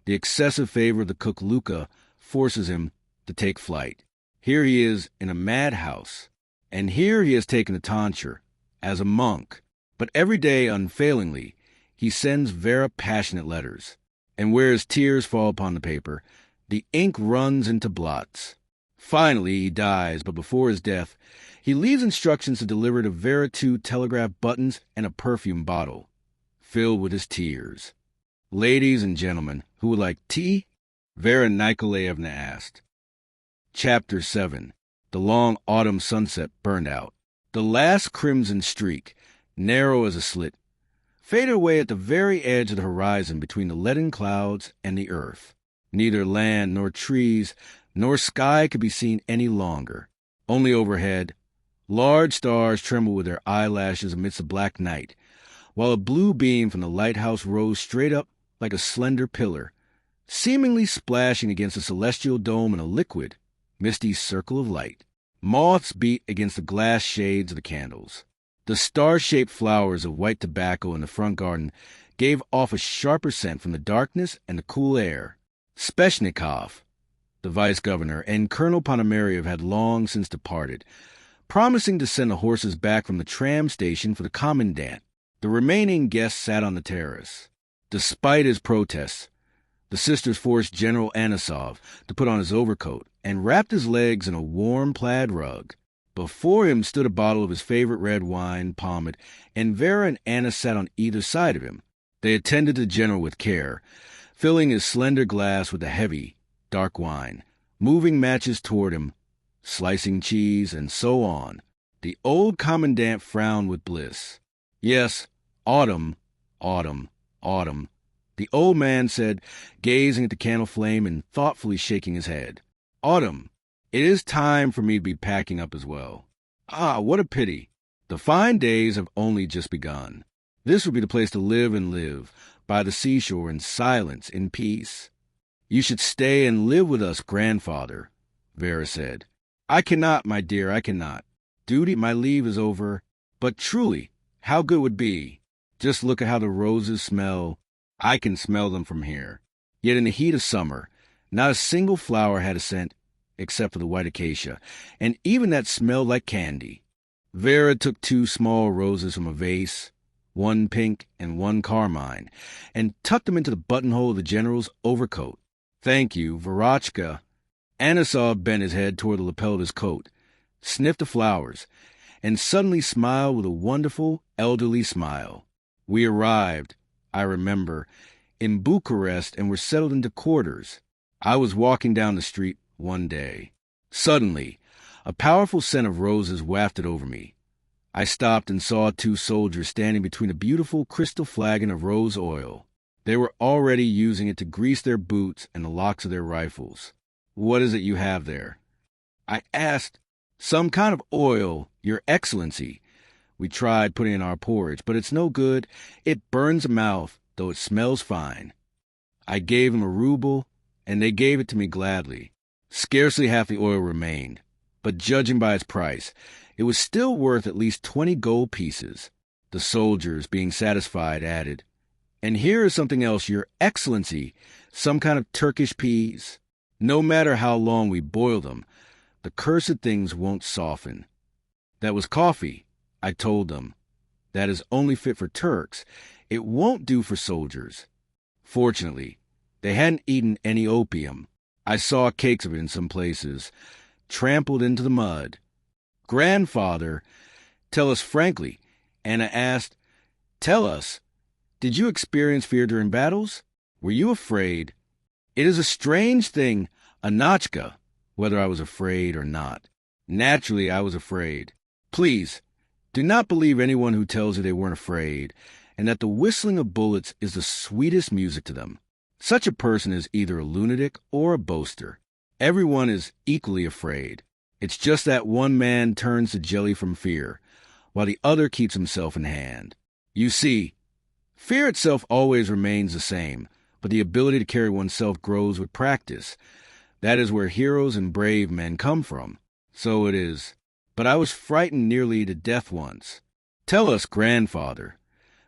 the excessive favor of the cook Luca forces him to take flight. Here he is in a madhouse, and here he has taken a tonsure, as a monk. But every day, unfailingly, he sends Vera passionate letters, and where his tears fall upon the paper, the ink runs into blots. Finally, he dies, but before his death, he leaves instructions to deliver to Vera 2 telegraph buttons and a perfume bottle, filled with his tears. Ladies and gentlemen, who would like tea? Vera Nikolaevna asked. Chapter 7. The long autumn sunset burned out. The last crimson streak, narrow as a slit, faded away at the very edge of the horizon between the leaden clouds and the earth. Neither land nor trees nor sky could be seen any longer. Only overhead, large stars trembled with their eyelashes amidst the black night, while a blue beam from the lighthouse rose straight up like a slender pillar, seemingly splashing against the celestial dome in a liquid, misty circle of light. Moths beat against the glass shades of the candles. The star-shaped flowers of white tobacco in the front garden gave off a sharper scent from the darkness and the cool air. Zheltkov, the vice-governor, and Colonel Ponomarev had long since departed, promising to send the horses back from the tram station for the commandant. The remaining guests sat on the terrace. Despite his protests, the sisters forced General Anisov to put on his overcoat and wrapped his legs in a warm plaid rug. Before him stood a bottle of his favorite red wine, pomade, and Vera and Anna sat on either side of him. They attended the general with care, filling his slender glass with the heavy, dark wine, moving matches toward him, slicing cheese, and so on. The old commandant frowned with bliss. Yes, autumn, autumn, autumn, the old man said, gazing at the candle flame and thoughtfully shaking his head. Autumn. It is time for me to be packing up as well. Ah, what a pity. The fine days have only just begun. This would be the place to live, by the seashore in silence, in peace. You should stay and live with us, grandfather, Vera said. I cannot, my dear, I cannot. Duty, my leave is over. But truly, how good it would be. Just look at how the roses smell. I can smell them from here. Yet in the heat of summer, not a single flower had a scent, except for the white acacia, and even that smelled like candy. Vera took 2 small roses from a vase, one pink and one carmine, and tucked them into the buttonhole of the general's overcoat. Thank you, Verochka. Anisov bent his head toward the lapel of his coat, sniffed the flowers, and suddenly smiled with a wonderful, elderly smile. We arrived, I remember, in Bucharest and were settled into quarters. I was walking down the street one day. Suddenly, a powerful scent of roses wafted over me. I stopped and saw 2 soldiers standing between a beautiful crystal flagon of rose oil. They were already using it to grease their boots and the locks of their rifles. What is it you have there? I asked. Some kind of oil, Your Excellency. We tried putting in our porridge, but it's no good. It burns the mouth, though it smells fine. I gave them a ruble, and they gave it to me gladly. Scarcely half the oil remained, but judging by its price, it was still worth at least 20 gold pieces. The soldiers, being satisfied, added, And here is something else, Your Excellency, some kind of Turkish peas. No matter how long we boil them, the cursed things won't soften. That was coffee, I told them. That is only fit for Turks. It won't do for soldiers. Fortunately, they hadn't eaten any opium. I saw cakes of it in some places, trampled into the mud. Grandfather, tell us frankly, Anna asked, tell us, did you experience fear during battles? Were you afraid? It is a strange thing, Anachka, whether I was afraid or not. Naturally, I was afraid. Please, do not believe anyone who tells you they weren't afraid, and that the whistling of bullets is the sweetest music to them. Such a person is either a lunatic or a boaster. Everyone is equally afraid. It's just that one man turns to jelly from fear, while the other keeps himself in hand. You see, fear itself always remains the same, but the ability to carry oneself grows with practice. That is where heroes and brave men come from. So it is. But I was frightened nearly to death once. Tell us, grandfather,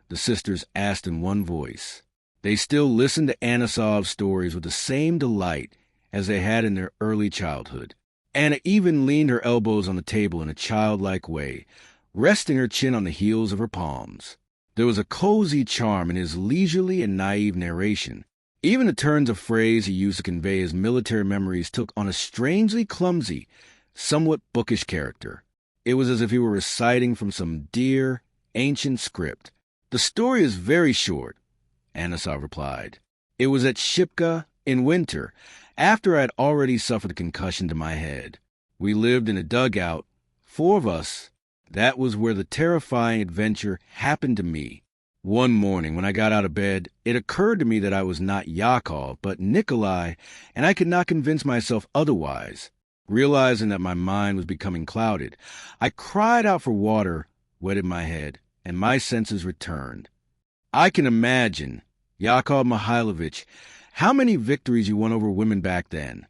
the sisters asked in one voice. They still listened to Anisov's stories with the same delight as they had in their early childhood. Anna even leaned her elbows on the table in a childlike way, resting her chin on the heels of her palms. There was a cozy charm in his leisurely and naive narration. Even the turns of phrase he used to convey his military memories took on a strangely clumsy, somewhat bookish character. It was as if he were reciting from some dear, ancient script. The story is very short, Anisov replied. It was at Shipka in winter, after I had already suffered a concussion to my head. We lived in a dugout, 4 of us, That was where the terrifying adventure happened to me. One morning, when I got out of bed, it occurred to me that I was not Zheltkov, but Nikolai, and I could not convince myself otherwise. Realizing that my mind was becoming clouded, I cried out for water, wetted my head, and my senses returned. I can imagine, Yakov Mihailovich, how many victories you won over women back then.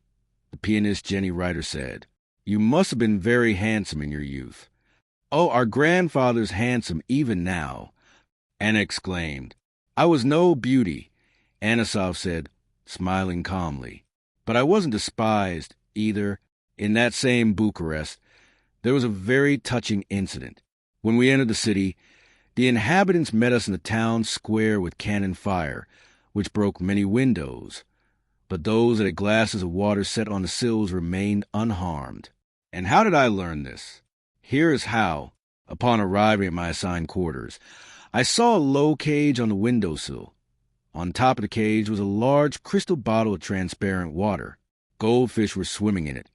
The pianist Jenny Reiter said, "You must have been very handsome in your youth." "Oh, our grandfather's handsome even now," Anna exclaimed. "I was no beauty," Anisov said, smiling calmly. "But I wasn't despised, either. In that same Bucharest, there was a very touching incident. When we entered the city, the inhabitants met us in the town square with cannon fire, which broke many windows. But those that had glasses of water set on the sills remained unharmed. And how did I learn this? Here is how. Upon arriving at my assigned quarters, I saw a low cage on the windowsill. On top of the cage was a large crystal bottle of transparent water. Goldfish were swimming in it,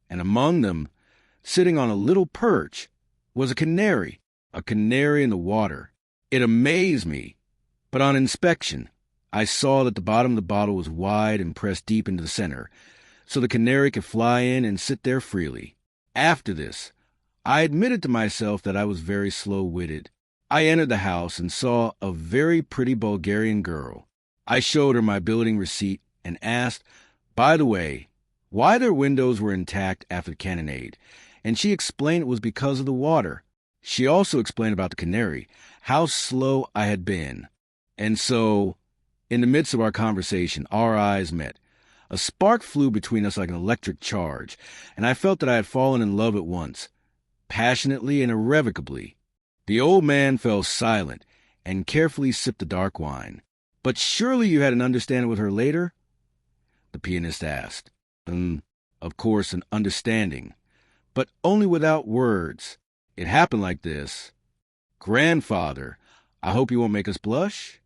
and among them, sitting on a little perch, was a canary in the water. It amazed me, but on inspection, I saw that the bottom of the bottle was wide and pressed deep into the center, so the canary could fly in and sit there freely. After this, I admitted to myself that I was very slow-witted. I entered the house and saw a very pretty Bulgarian girl. I showed her my billeting receipt and asked, by the way, why their windows were intact after the cannonade, and she explained it was because of the water. She also explained about the canary, how slow I had been. And so, in the midst of our conversation, our eyes met. A spark flew between us like an electric charge, and I felt that I had fallen in love at once, passionately and irrevocably. The old man fell silent and carefully sipped the dark wine. "But surely you had an understanding with her later?" the pianist asked. Of course, an understanding, but only without words. It happened like this. "Grandfather, I hope you won't make us blush?"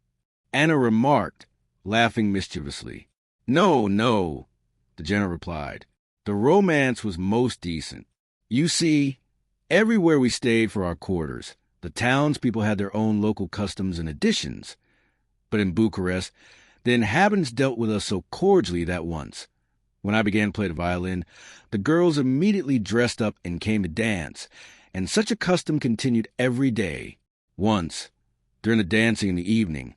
Anna remarked, laughing mischievously. "No, no," the general replied. "The romance was most decent. You see, everywhere we stayed for our quarters, the townspeople had their own local customs and additions. But in Bucharest, the inhabitants dealt with us so cordially that once, when I began to play the violin, the girls immediately dressed up and came to dance, and such a custom continued every day. Once, during the dancing in the evening,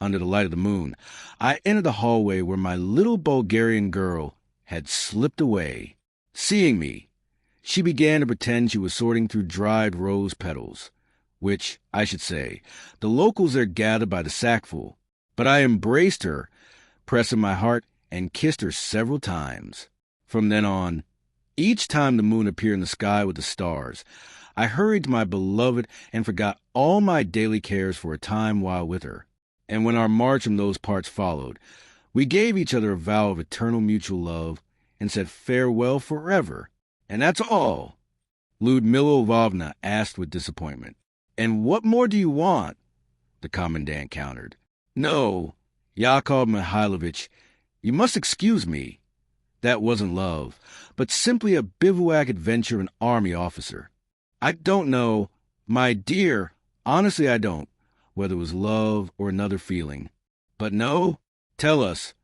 under the light of the moon, I entered the hallway where my little Bulgarian girl had slipped away. Seeing me, she began to pretend she was sorting through dried rose petals, which, I should say, the locals there gathered by the sackful. But I embraced her, pressing my heart, and kissed her several times. From then on, each time the moon appeared in the sky with the stars, I hurried to my beloved and forgot all my daily cares for a time while with her. And when our march from those parts followed, we gave each other a vow of eternal mutual love and said farewell forever. And that's all," Lyudmila Lvovna asked with disappointment. "And what more do you want?" the commandant countered. "No, Yakov Mihailovich, you must excuse me. That wasn't love, but simply a bivouac adventure of an army officer. I don't know, my dear, honestly I don't, whether it was love or another feeling. But no, tell us,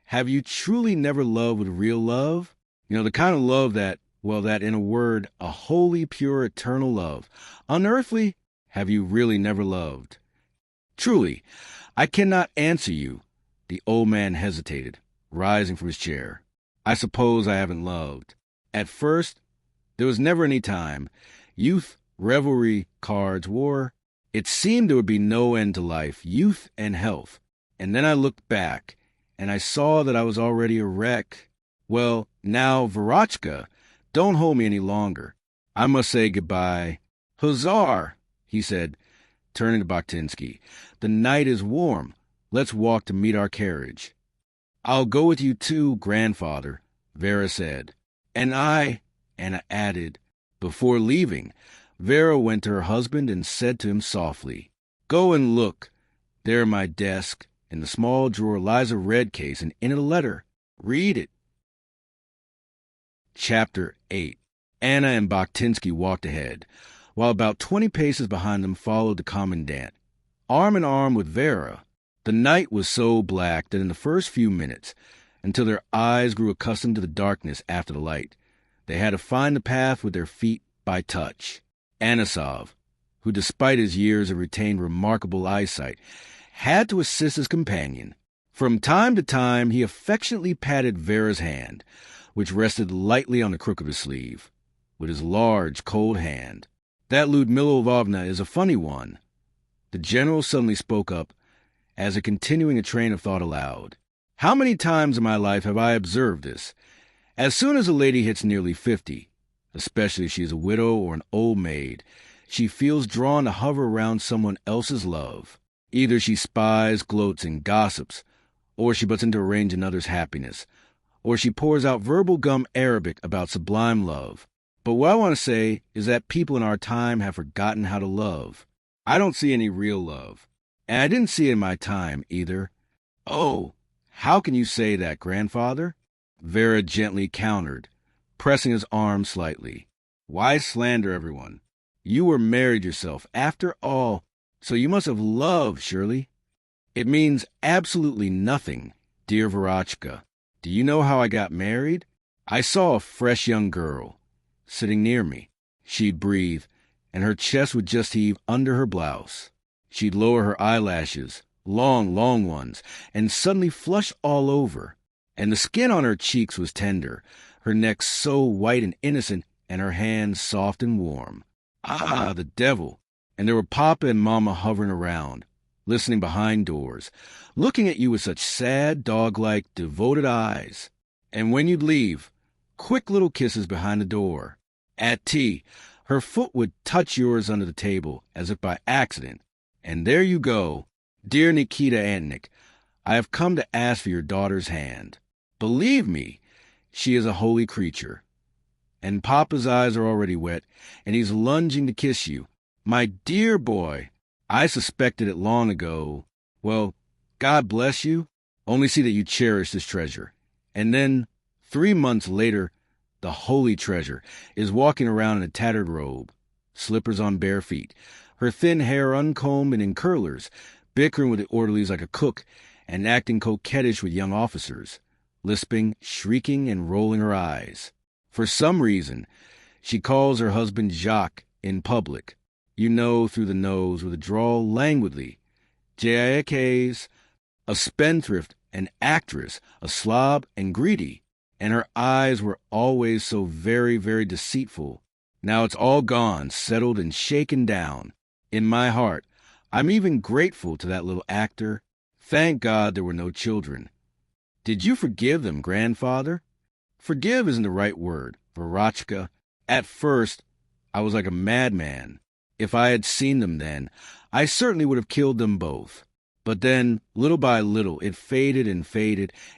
have you truly never loved with real love? You know, the kind of love that, well, that in a word, a holy, pure, eternal love. Unearthly, have you really never loved?" "Truly, I cannot answer you." The old man hesitated, rising from his chair. "I suppose I haven't loved. At first, there was never any time. Youth, revelry, cards, war. It seemed there would be no end to life, youth and health. And then I looked back, and I saw that I was already a wreck. Well, now, Verotchka, don't hold me any longer. I must say goodbye." "Huzzar!" he said, turning to Bakhtinsky. "The night is warm. Let's walk to meet our carriage." "I'll go with you too, grandfather," Vera said. "And I," Anna added. Before leaving, Vera went to her husband and said to him softly, "Go and look. There in my desk, in the small drawer, lies a red case, and in it a letter. Read it." Chapter 8. Anna and Bakhtinsky walked ahead. while about 20 paces behind them followed the commandant, arm in arm with Vera. The night was so black that in the first few minutes, until their eyes grew accustomed to the darkness after the light, they had to find the path with their feet by touch. Anisov, who despite his years had retained remarkable eyesight, had to assist his companion. From time to time he affectionately patted Vera's hand, which rested lightly on the crook of his sleeve, with his large, cold hand. "That Lyudmila Lvovna is a funny one." The general suddenly spoke up, as if continuing a train of thought aloud. "How many times in my life have I observed this? As soon as a lady hits nearly 50, especially if she is a widow or an old maid, she feels drawn to hover around someone else's love. Either she spies, gloats, and gossips, or she butts into arrange another's happiness, or she pours out verbal gum Arabic about sublime love. But what I want to say is that people in our time have forgotten how to love. I don't see any real love, and I didn't see it in my time either." "Oh, how can you say that, grandfather?" Vera gently countered, pressing his arm slightly. "Why slander everyone? You were married yourself, after all, so you must have loved, surely." "It means absolutely nothing, dear Verotchka. Do you know how I got married? I saw a fresh young girl sitting near me. She'd breathe, and her chest would just heave under her blouse. She'd lower her eyelashes, long, long ones, and suddenly flush all over. And the skin on her cheeks was tender, her neck so white and innocent, and her hands soft and warm. Ah, the devil! And there were Papa and Mama hovering around, listening behind doors, looking at you with such sad, dog-like, devoted eyes. And when you'd leave, quick little kisses behind the door. At tea, her foot would touch yours under the table, as if by accident. And there you go. Dear Nikita Antnik, I have come to ask for your daughter's hand. Believe me, she is a holy creature." And Papa's eyes are already wet, and he's lunging to kiss you. "My dear boy, I suspected it long ago. Well, God bless you. Only see that you cherish this treasure." And then, 3 months later, the holy treasure is walking around in a tattered robe, slippers on bare feet, her thin hair uncombed and in curlers, bickering with the orderlies like a cook, and acting coquettish with young officers, lisping, shrieking, and rolling her eyes. For some reason, she calls her husband Jacques in public, you know, through the nose, with a drawl languidly. Jacques, a spendthrift, an actress, a slob, and greedy. And her eyes were always so very, very deceitful. Now it's all gone, settled, and shaken down. In my heart, I'm even grateful to that little actor. Thank God there were no children. Did you forgive them, grandfather? Forgive isn't the right word, Verotchka. At first, I was like a madman. If I had seen them then, I certainly would have killed them both. But then, little by little, it faded,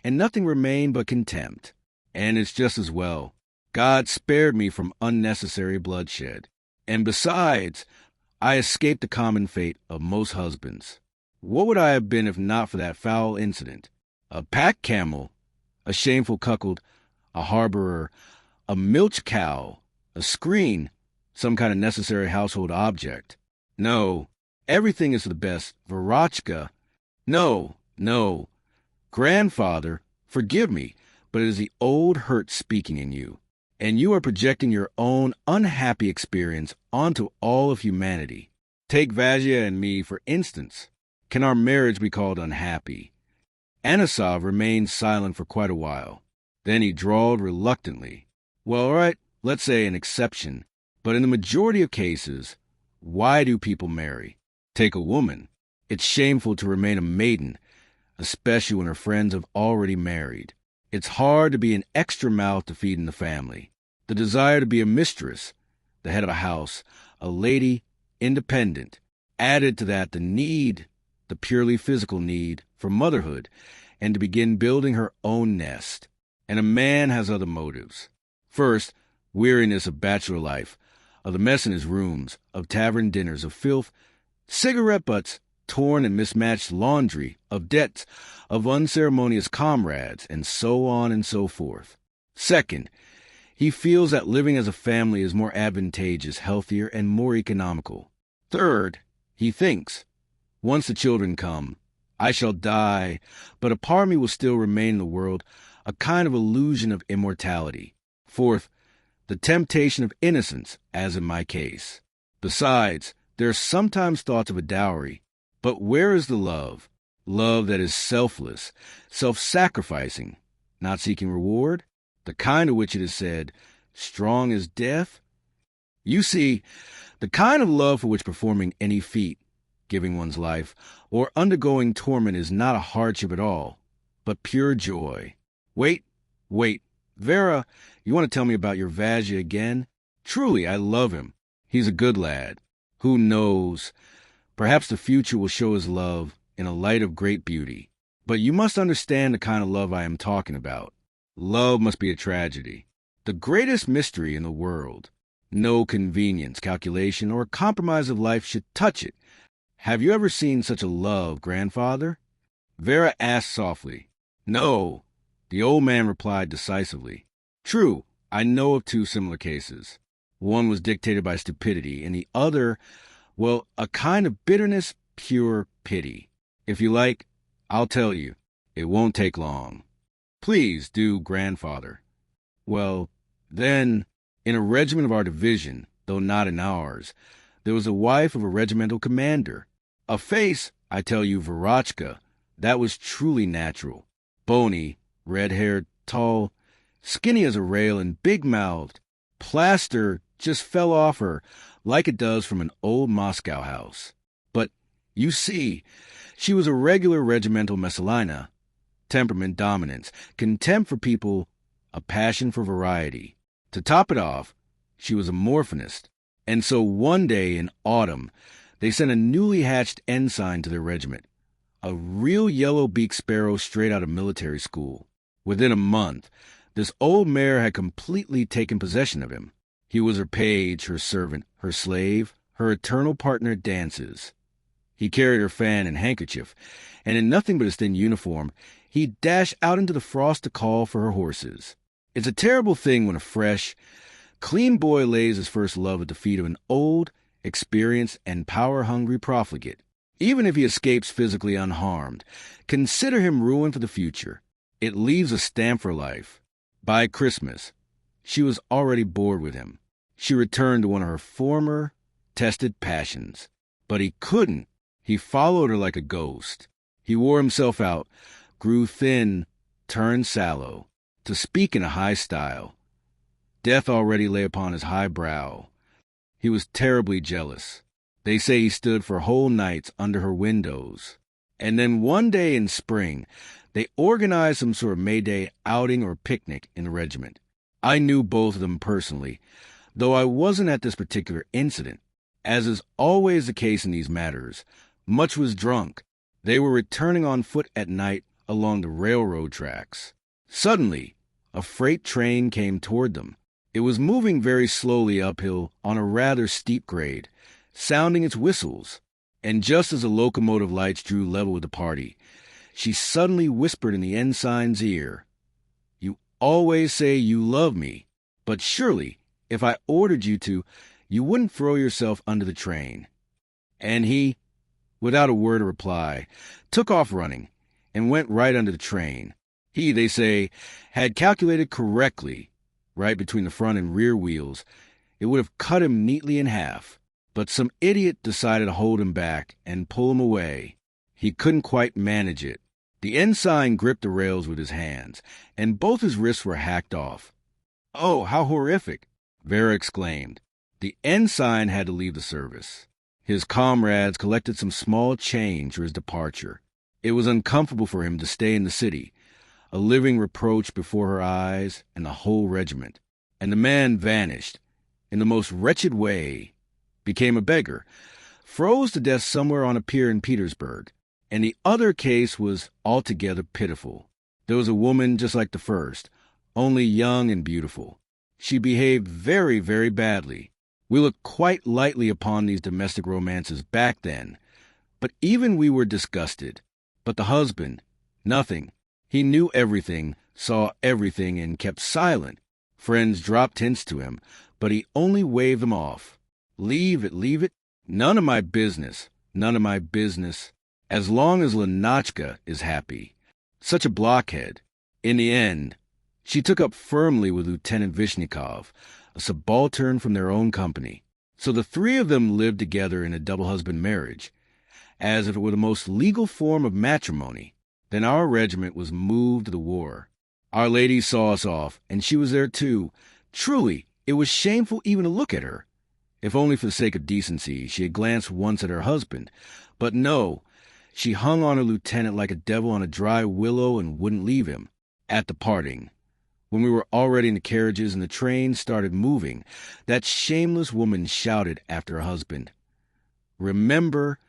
and nothing remained but contempt. And it's just as well. God spared me from unnecessary bloodshed. And besides, I escaped the common fate of most husbands. What would I have been if not for that foul incident? A pack camel, a shameful cuckold, a harborer, a milch cow, a screen, some kind of necessary household object. No, everything is for the best. Verotchka. No. Grandfather, forgive me, but it is the old hurt speaking in you, and you are projecting your own unhappy experience onto all of humanity. Take Vazia and me, for instance. Can our marriage be called unhappy? Anisov remained silent for quite a while. Then he drawled reluctantly. Well, all right, let's say an exception. But in the majority of cases, why do people marry? Take a woman. It's shameful to remain a maiden, especially when her friends have already married. It's hard to be an extra mouth to feed in the family. The desire to be a mistress, the head of a house, a lady, independent. Added to that the need, the purely physical need, for motherhood, and to begin building her own nest. And a man has other motives. First, weariness of bachelor life, of the mess in his rooms, of tavern dinners, of filth, cigarette butts, torn and mismatched laundry, of debts, of unceremonious comrades, and so on and so forth. Second, He feels that living as a family is more advantageous, healthier, and more economical. Third, he thinks, once the children come, I shall die, but a part of me will still remain in the world, a kind of illusion of immortality. Fourth, the temptation of innocence, as in my case. Besides, there are sometimes thoughts of a dowry. But where is the love? Love that is selfless, self-sacrificing, not seeking reward, the kind of which it is said, strong as death? You see, the kind of love for which performing any feat, giving one's life, or undergoing torment is not a hardship at all, but pure joy. Wait. Vera, you want to tell me about your Vajja again? Truly, I love him. He's a good lad. Who knows? Perhaps the future will show his love in a light of great beauty. But you must understand the kind of love I am talking about. Love must be a tragedy. The greatest mystery in the world. No convenience, calculation, or compromise of life should touch it. Have you ever seen such a love, grandfather? Vera asked softly. No, the old man replied decisively. True, I know of two similar cases. One was dictated by stupidity, and the other, well, a kind of bitterness, pure pity. If you like, I'll tell you. It won't take long. Please do, grandfather. Well, then, in a regiment of our division, though not in ours, there was a wife of a regimental commander. A face, I tell you, Verotchka, that was truly natural. Bony, red-haired, tall, skinny as a rail and big-mouthed. Plaster just fell off her like it does from an old Moscow house. But, you see, she was a regular regimental Messalina. Temperament, dominance, contempt for people, a passion for variety. To top it off, she was a morphinist. And so one day in autumn, they sent a newly hatched ensign to their regiment, a real yellow-beaked sparrow straight out of military school. Within a month, this old mare had completely taken possession of him. He was her page, her servant, her slave, her eternal partner at dances. He carried her fan and handkerchief, and in nothing but his thin uniform, he dashed out into the frost to call for her horses. It's a terrible thing when a fresh, clean boy lays his first love at the feet of an old, experienced, and power-hungry profligate. Even if he escapes physically unharmed, consider him ruined for the future. It leaves a stamp for life. By Christmas, she was already bored with him. She returned to one of her former, tested passions. But he couldn't. He followed her like a ghost. He wore himself out, grew thin, turned sallow, to speak in a high style. Death already lay upon his high brow. He was terribly jealous. They say he stood for whole nights under her windows. And then one day in spring, they organized some sort of May Day outing or picnic in the regiment. I knew both of them personally, though I wasn't at this particular incident. As is always the case in these matters, much was drunk. They were returning on foot at night along the railroad tracks. Suddenly, a freight train came toward them. It was moving very slowly uphill on a rather steep grade, sounding its whistles, and just as the locomotive lights drew level with the party, she suddenly whispered in the ensign's ear, "You always say you love me, but surely, if I ordered you to, you wouldn't throw yourself under the train." And he, without a word of reply, took off running, and went right under the train. He, they say, had calculated correctly. Right between the front and rear wheels, it would have cut him neatly in half. But some idiot decided to hold him back and pull him away. He couldn't quite manage it. The ensign gripped the rails with his hands, and both his wrists were hacked off. "Oh, how horrific!" Vera exclaimed. The ensign had to leave the service. His comrades collected some small change for his departure. It was uncomfortable for him to stay in the city, a living reproach before her eyes and the whole regiment. And the man vanished, in the most wretched way, became a beggar, froze to death somewhere on a pier in Petersburg. And the other case was altogether pitiful. There was a woman just like the first, only young and beautiful. She behaved very, very badly. We looked quite lightly upon these domestic romances back then, but even we were disgusted. But the husband, nothing. He knew everything, saw everything, and kept silent. Friends dropped hints to him, but he only waved them off. Leave it. None of my business. None of my business. As long as Lenotchka is happy. Such a blockhead. In the end, she took up firmly with Lieutenant Vishnikov, a subaltern from their own company. So the three of them lived together in a double-husband marriage, as if it were the most legal form of matrimony. Then our regiment was moved to the war. Our lady saw us off, and she was there too. Truly, it was shameful even to look at her. If only for the sake of decency, she had glanced once at her husband. But no, she hung on her lieutenant like a devil on a dry willow and wouldn't leave him. At the parting, when we were already in the carriages and the train started moving, that shameless woman shouted after her husband, "Remember,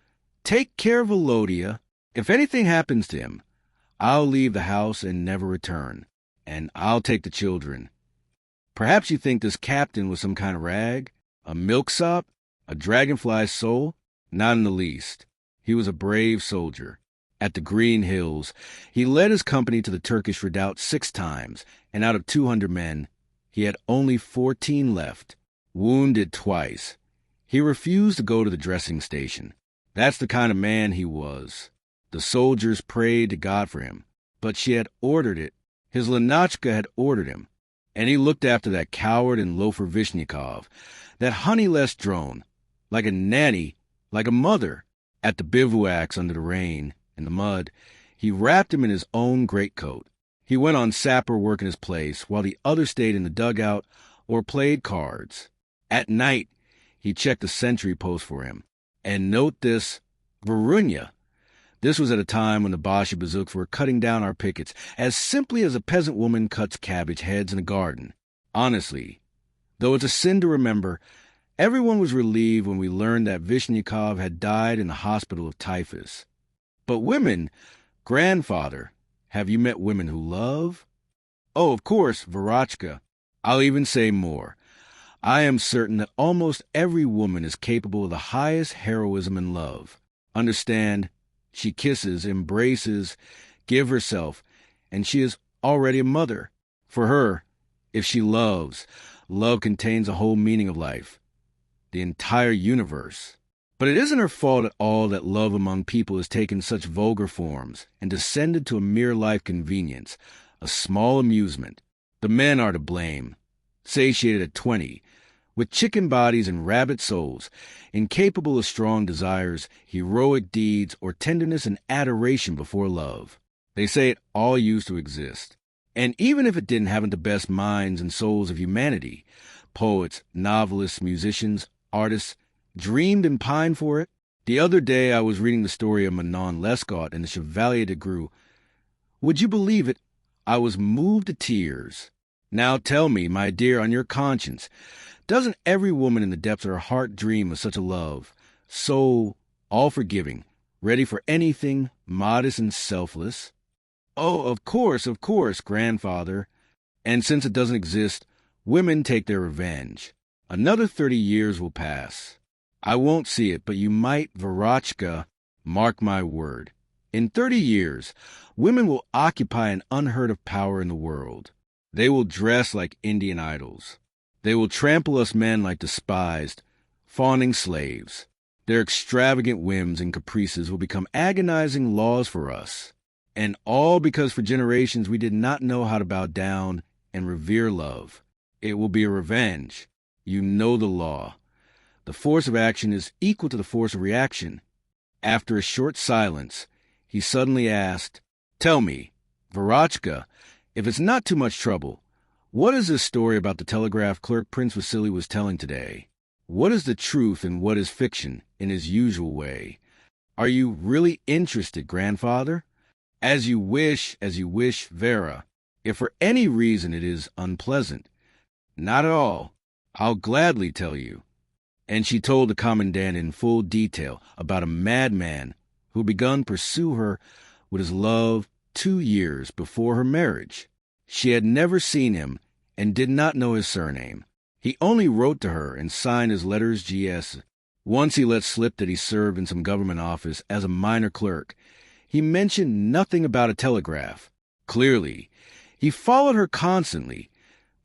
take care of Volodya. If anything happens to him, I'll leave the house and never return, and I'll take the children." Perhaps you think this captain was some kind of rag, a milksop, a dragonfly's soul? Not in the least. He was a brave soldier. At the Green Hills, he led his company to the Turkish redoubt 6 times, and out of 200 men, he had only 14 left. Wounded twice. He refused to go to the dressing station. That's the kind of man he was. The soldiers prayed to God for him, but she had ordered it. His Lenotchka had ordered him, and he looked after that coward and loafer Vishnikov, that honeyless drone, like a nanny, like a mother. At the bivouacs under the rain and the mud, he wrapped him in his own greatcoat. He went on sapper work in his place, while the others stayed in the dugout or played cards. At night, he checked the sentry post for him. And note this, Verunya. This was at a time when the Bolsheviks were cutting down our pickets as simply as a peasant woman cuts cabbage heads in a garden. Honestly, though it's a sin to remember, everyone was relieved when we learned that Vishnikov had died in the hospital of typhus. But women, grandfather, have you met women who love? Oh, of course, Verochka. I'll even say more. I am certain that almost every woman is capable of the highest heroism in love. Understand, she kisses, embraces, gives herself, and she is already a mother. For her, if she loves, love contains a whole meaning of life, the entire universe. But it isn't her fault at all that love among people has taken such vulgar forms and descended to a mere life convenience, a small amusement. The men are to blame, satiated at 20, with chicken bodies and rabbit souls, incapable of strong desires, heroic deeds, or tenderness and adoration before love. They say it all used to exist. And even if it didn't, haven't the best minds and souls of humanity, poets, novelists, musicians, artists, dreamed and pined for it? The other day I was reading the story of Manon Lescaut and the Chevalier de Greux. Would you believe it? I was moved to tears. Now tell me, my dear, on your conscience, doesn't every woman in the depths of her heart dream of such a love, so all-forgiving, ready for anything, modest and selfless? Oh, of course, grandfather. And since it doesn't exist, women take their revenge. Another 30 years will pass. I won't see it, but you might, Verochka, mark my word. In 30 years, women will occupy an unheard of power in the world. They will dress like Indian idols. They will trample us men like despised, fawning slaves. Their extravagant whims and caprices will become agonizing laws for us. And all because for generations we did not know how to bow down and revere love. It will be a revenge. You know the law. The force of action is equal to the force of reaction. After a short silence, he suddenly asked, "Tell me, Verochka, if it's not too much trouble, what is this story about the telegraph clerk Prince Vasily was telling today? What is the truth and what is fiction in his usual way? Are you really interested, grandfather?" As you wish, Vera. If for any reason it is unpleasant." "Not at all. I'll gladly tell you." And she told the commandant in full detail about a madman who had begun to pursue her with his love 2 years before her marriage. She had never seen him and did not know his surname. He only wrote to her and signed his letters G.S. Once he let slip that he served in some government office as a minor clerk. He mentioned nothing about a telegraph. Clearly, he followed her constantly,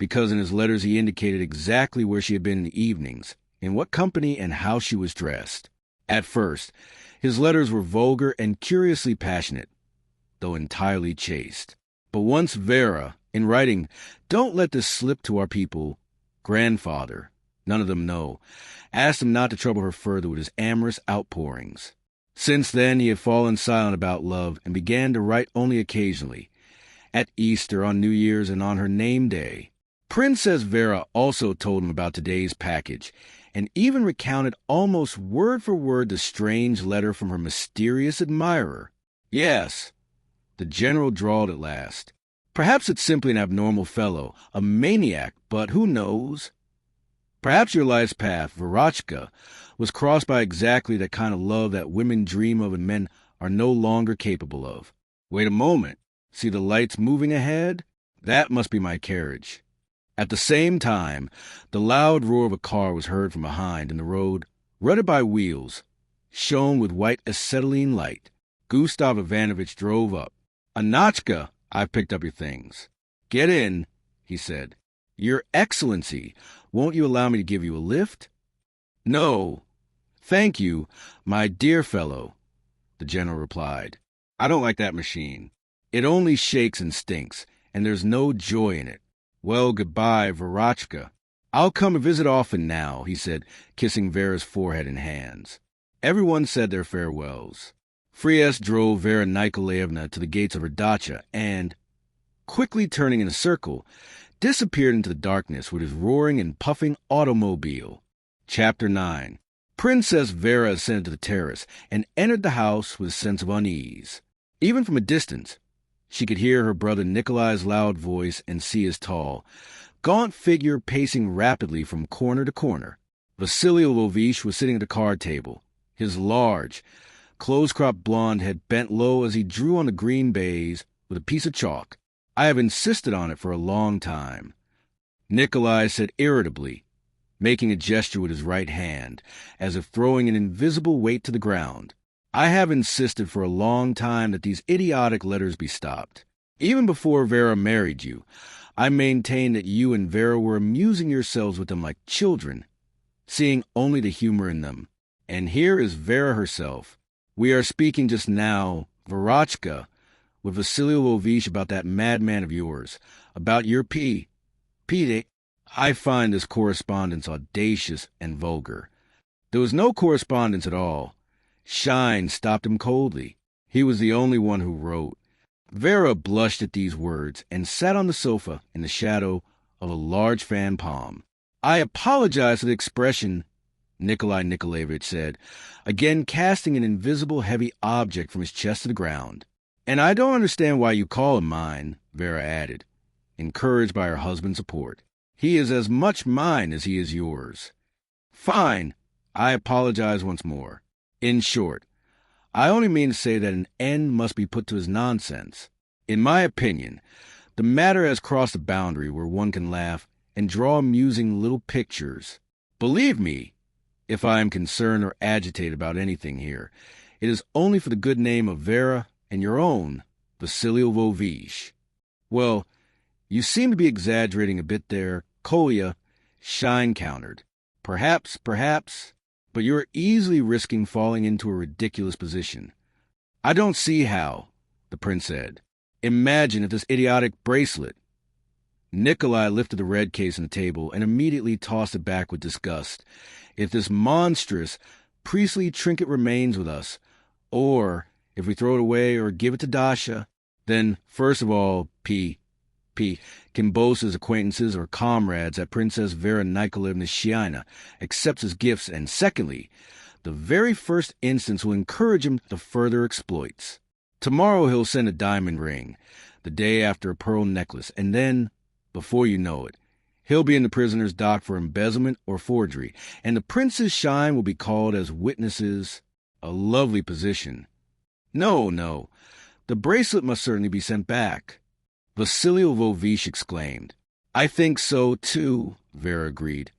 because in his letters he indicated exactly where she had been in the evenings, in what company, and how she was dressed. At first, his letters were vulgar and curiously passionate, though entirely chaste. But once Vera, in writing, "Don't let this slip to our people," grandfather, none of them know, asked him not to trouble her further with his amorous outpourings. Since then he had fallen silent about love and began to write only occasionally, at Easter, on New Year's, and on her name day. Princess Vera also told him about today's package, and even recounted almost word for word the strange letter from her mysterious admirer. "Yes," the general drawled at last. "Perhaps it's simply an abnormal fellow, a maniac, but who knows? Perhaps your life's path, Verotchka, was crossed by exactly that kind of love that women dream of and men are no longer capable of. Wait a moment. See the lights moving ahead? That must be my carriage." At the same time, the loud roar of a car was heard from behind, and the road, rutted by wheels, shone with white acetylene light. Gustav Ivanovich drove up. "Anatchka, I've picked up your things." "Get in," he said. "Your Excellency, won't you allow me to give you a lift?" "No, thank you, my dear fellow," the general replied. "I don't like that machine. It only shakes and stinks, and there's no joy in it. Well, goodbye, Verotchka. I'll come and visit often now," he said, kissing Vera's forehead and hands. Everyone said their farewells. Friess drove Vera Nikolaevna to the gates of her dacha and, quickly turning in a circle, disappeared into the darkness with his roaring and puffing automobile. Chapter 9. Princess Vera ascended to the terrace and entered the house with a sense of unease. Even from a distance, she could hear her brother Nikolai's loud voice and see his tall, gaunt figure pacing rapidly from corner to corner. Vasily Lvovich was sitting at the card table, his large, close-cropped blonde head bent low as he drew on the green baize with a piece of chalk. "I have insisted on it for a long time," Nikolai said irritably, making a gesture with his right hand, as if throwing an invisible weight to the ground. "I have insisted for a long time that these idiotic letters be stopped. Even before Vera married you, I maintained that you and Vera were amusing yourselves with them like children, seeing only the humor in them. And here is Vera herself. We are speaking just now, Verotchka, with Vasily Lvovich about that madman of yours, about your Pete. I find this correspondence audacious and vulgar." There was no correspondence at all. Shine stopped him coldly. He was the only one who wrote. Vera blushed at these words and sat on the sofa in the shadow of a large fan palm. "I apologize for the expression," Nikolai Nikolaevich said, again casting an invisible heavy object from his chest to the ground. "And I don't understand why you call him mine," Vera added, encouraged by her husband's support. "He is as much mine as he is yours." "Fine. I apologize once more. In short, I only mean to say that an end must be put to his nonsense. In my opinion, the matter has crossed a boundary where one can laugh and draw amusing little pictures. Believe me, if I am concerned or agitated about anything here, it is only for the good name of Vera and your own, Vasily Lvovich." "Well, you seem to be exaggerating a bit there, Kolya," Shine countered. Perhaps, but you are easily risking falling into a ridiculous position." "I don't see how," the prince said. "Imagine if this idiotic bracelet—" Nikolai lifted the red case on the table and immediately tossed it back with disgust. "If this monstrous, priestly trinket remains with us, or if we throw it away or give it to Dasha, then, first of all, P. can boast his acquaintances or comrades that Princess Vera Nikolaevna Sheina accepts his gifts, and secondly, the very first instance will encourage him to further exploits. Tomorrow he'll send a diamond ring, the day after a pearl necklace, and then, before you know it, he'll be in the prisoner's dock for embezzlement or forgery, and the prince's shine will be called as witnesses. A lovely position. No, the bracelet must certainly be sent back." Vasily Lvovich exclaimed. "I think so, too," Vera agreed,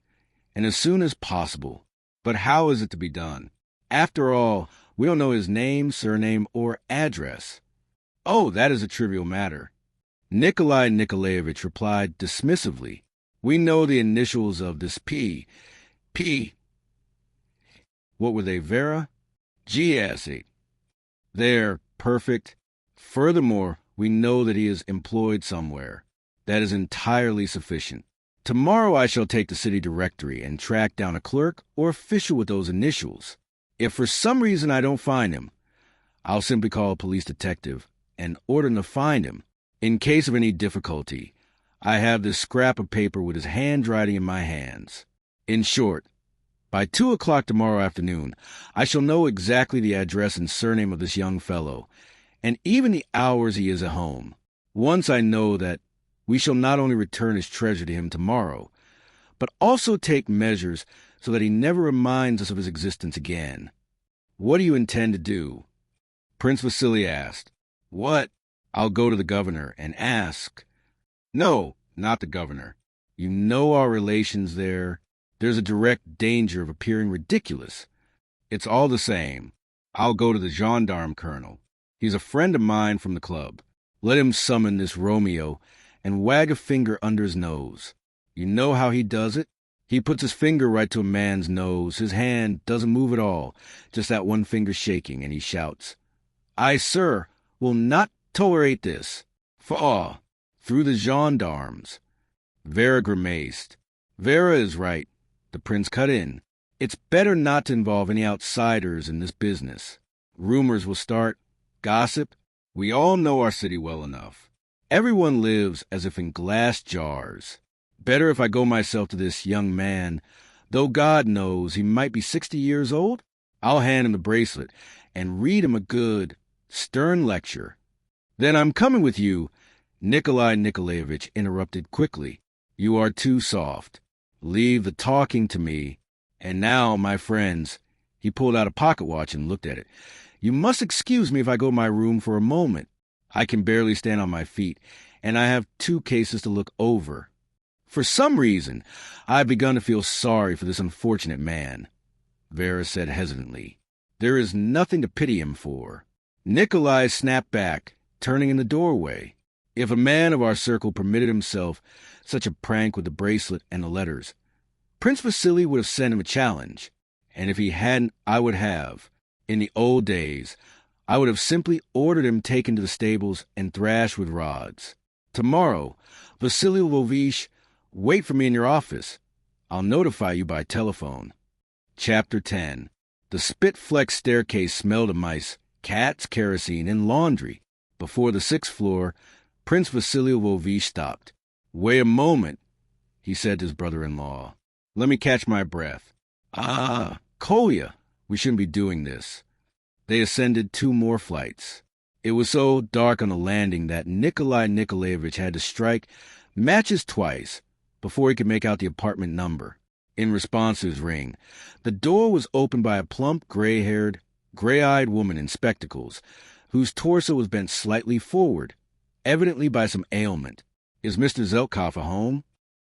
"and as soon as possible. But how is it to be done? After all, we don't know his name, surname, or address." "Oh, that is a trivial matter," Nikolai Nikolaevich replied dismissively. We know the initials of this P. P. What were they, Vera? G-assy. They're perfect. Furthermore, we know that he is employed somewhere. That is entirely sufficient. Tomorrow I shall take the city directory and track down a clerk or official with those initials. If for some reason I don't find him, I'll simply call a police detective and order him to find him. In case of any difficulty, I have this scrap of paper with his handwriting in my hands. In short, by 2 o'clock tomorrow afternoon, I shall know exactly the address and surname of this young fellow, and even the hours he is at home. Once I know that, we shall not only return his treasure to him tomorrow, but also take measures so that he never reminds us of his existence again. What do you intend to do? Prince Vasily asked. What? I'll go to the governor and ask. No, not the governor. You know our relations there. There's a direct danger of appearing ridiculous. It's all the same. I'll go to the gendarme colonel. He's a friend of mine from the club. Let him summon this Romeo and wag a finger under his nose. You know how he does it? He puts his finger right to a man's nose. His hand doesn't move at all, just that one finger shaking, and he shouts, I, sir, will not tolerate this. Faugh! Through the gendarmes. Vera grimaced. Vera is right. The prince cut in. It's better not to involve any outsiders in this business. Rumors will start. Gossip. We all know our city well enough. Everyone lives as if in glass jars. Better if I go myself to this young man. Though God knows he might be 60 years old, I'll hand him the bracelet and read him a good, stern lecture. Then I'm coming with you, Nikolai Nikolaevich interrupted quickly. You are too soft. Leave the talking to me. And now, my friends, he pulled out a pocket watch and looked at it. You must excuse me if I go to my room for a moment. I can barely stand on my feet, and I have 2 cases to look over. For some reason, I've begun to feel sorry for this unfortunate man, Vera said hesitantly. There is nothing to pity him for. Nikolai snapped back, turning in the doorway. If a man of our circle permitted himself such a prank with the bracelet and the letters, Prince Vasily would have sent him a challenge, and if he hadn't, I would have. In the old days, I would have simply ordered him taken to the stables and thrashed with rods. Tomorrow, Vasily Lvovich, wait for me in your office. I'll notify you by telephone. Chapter 10. The spit-flecked staircase smelled of mice, cats, kerosene, and laundry. Before the 6th floor, Prince Vasily Lvovich stopped. Wait a moment, he said to his brother-in-law. Let me catch my breath. Ah, Kolya, we shouldn't be doing this. They ascended 2 more flights. It was so dark on the landing that Nikolai Nikolaevich had to strike matches twice before he could make out the apartment number. In response to his ring, the door was opened by a plump, gray-haired, gray-eyed woman in spectacles, whose torso was bent slightly forward, evidently by some ailment. Is Mr. Zheltkov at home?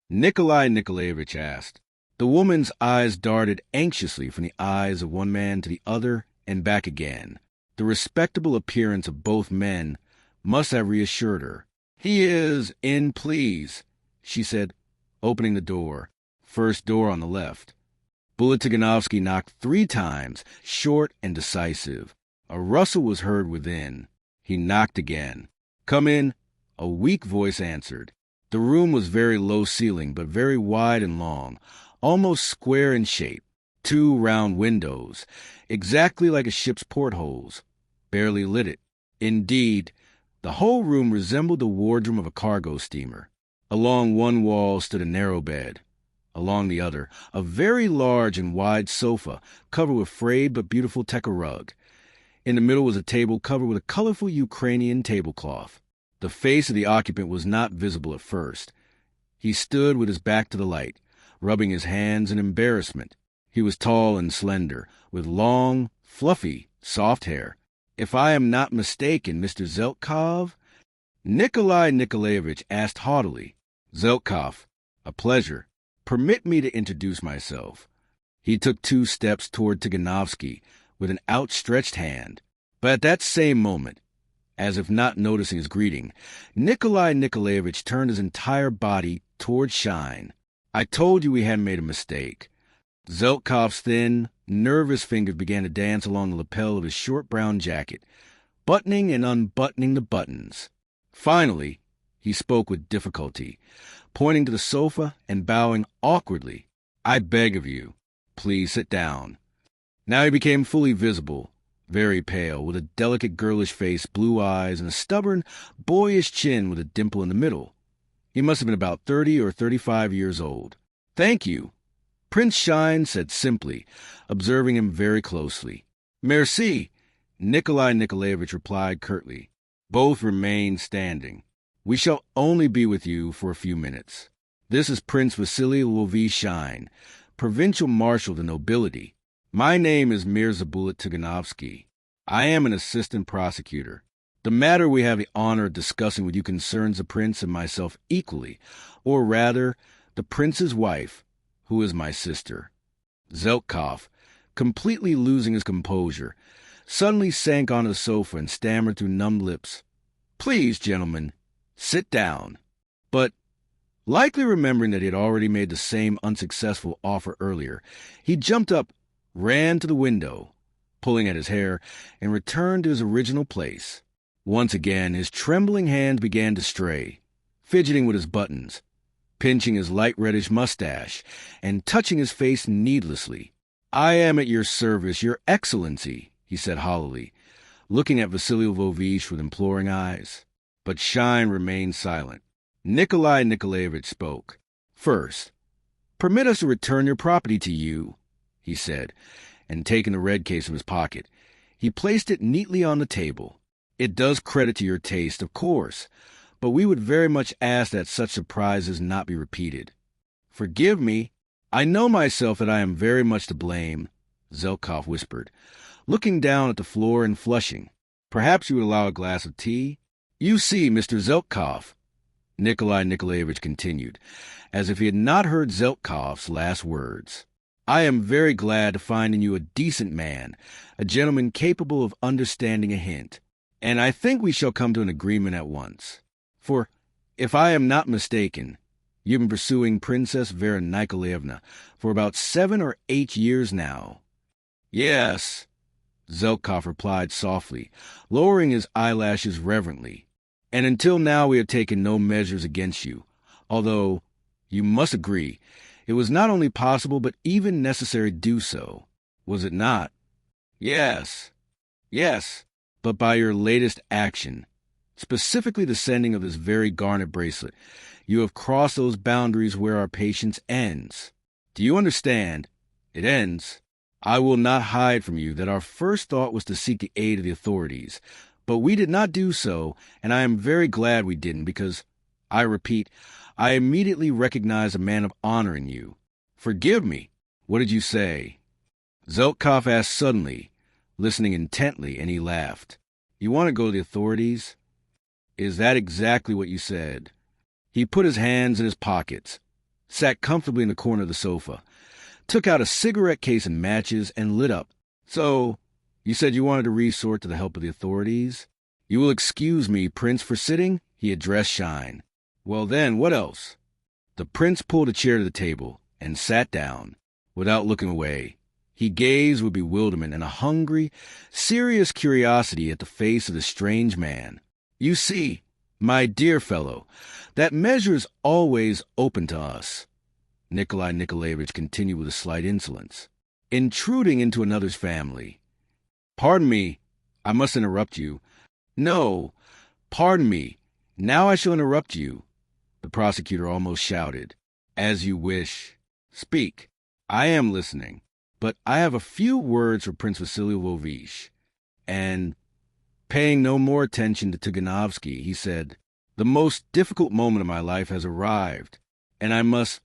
Nikolai Nikolaevich asked. The woman's eyes darted anxiously from the eyes of one man to the other and back again. The respectable appearance of both men must have reassured her. He is in, please, she said, opening the door. First door on the left. Bulatiganovsky knocked 3 times, short and decisive. A rustle was heard within. He knocked again. Come in, a weak voice answered. The room was very low-ceilinged, but very wide and long, almost square in shape. 2 round windows, exactly like a ship's portholes, barely lit it. Indeed, the whole room resembled the wardroom of a cargo steamer. Along one wall stood a narrow bed. Along the other, a very large and wide sofa covered with frayed but beautiful Tekka rug. In the middle was a table covered with a colorful Ukrainian tablecloth. The face of the occupant was not visible at first. He stood with his back to the light, rubbing his hands in embarrassment. He was tall and slender, with long, fluffy, soft hair. If I am not mistaken, Mr. Zheltkov? Nikolai Nikolaevich asked haughtily. Zheltkov, a pleasure. Permit me to introduce myself. He took 2 steps toward Tiganovsky with an outstretched hand. But at that same moment, as if not noticing his greeting, Nikolai Nikolaevich turned his entire body toward Shine. I told you we hadn't made a mistake. Zheltkov's thin, nervous fingers began to dance along the lapel of his short brown jacket, buttoning and unbuttoning the buttons. Finally, he spoke with difficulty, pointing to the sofa and bowing awkwardly. I beg of you, please sit down. Now he became fully visible, very pale, with a delicate girlish face, blue eyes, and a stubborn, boyish chin with a dimple in the middle. He must have been about 30 or 35 years old. Thank you, Prince Sheina said simply, observing him very closely. Merci, Nikolai Nikolaevich replied curtly. Both remained standing. We shall only be with you for a few minutes. This is Prince Vasily Lvovich Sheina, provincial marshal of the nobility. My name is Mirza Bulat Tuganovsky. I am an assistant prosecutor. The matter we have the honor of discussing with you concerns the prince and myself equally, or rather, the prince's wife, who is my sister. Zheltkov, completely losing his composure, suddenly sank onto the sofa and stammered through numbed lips, Please, gentlemen, sit down. But, likely remembering that he had already made the same unsuccessful offer earlier, he jumped up, ran to the window, pulling at his hair, and returned to his original place. Once again, his trembling hand began to stray, fidgeting with his buttons, pinching his light reddish mustache, and touching his face needlessly. I am at your service, your excellency, he said hollowly, looking at Vasily Lvovich with imploring eyes. But Sheina remained silent. Nikolai Nikolaevich spoke. First, permit us to return your property to you, he said, and taking the red case from his pocket, he placed it neatly on the table. It does credit to your taste, of course, but we would very much ask that such surprises not be repeated. Forgive me. I know myself that I am very much to blame, Zheltkov whispered, looking down at the floor and flushing. Perhaps you would allow a glass of tea? You see, Mr. Zheltkov, Nikolai Nikolaevich continued, as if he had not heard Zheltkov's last words. I am very glad to find in you a decent man, a gentleman capable of understanding a hint. And I think we shall come to an agreement at once. For, if I am not mistaken, you've been pursuing Princess Vera Nikolaevna for about 7 or 8 years now. Yes, Zheltkov replied softly, lowering his eyelashes reverently. And until now we have taken no measures against you, although, you must agree, it was not only possible but even necessary to do so, was it not? Yes. But by your latest action, specifically the sending of this very garnet bracelet, you have crossed those boundaries where our patience ends. Do you understand? It ends. I will not hide from you that our first thought was to seek the aid of the authorities, but we did not do so, and I am very glad we didn't, because, I repeat, I immediately recognized a man of honor in you. Forgive me. What did you say? Zheltkov asked suddenly, listening intently, and he laughed. You want to go to the authorities? Is that exactly what you said? He put his hands in his pockets, sat comfortably in the corner of the sofa, took out a cigarette case and matches, and lit up. So, you said you wanted to resort to the help of the authorities? You will excuse me, Prince, for sitting? He addressed Sheina. Well then, what else? The prince pulled a chair to the table and sat down, without looking away. He gazed with bewilderment and a hungry, serious curiosity at the face of the strange man. You see, my dear fellow, that measure is always open to us, Nikolai Nikolaevich continued with a slight insolence. Intruding into another's family. Pardon me, I must interrupt you. No, pardon me, now I shall interrupt you, the prosecutor almost shouted. As you wish. Speak. I am listening. But I have a few words for Prince Vasily Lvovich. And, paying no more attention to Tuganovsky, he said, The most difficult moment of my life has arrived, and I must,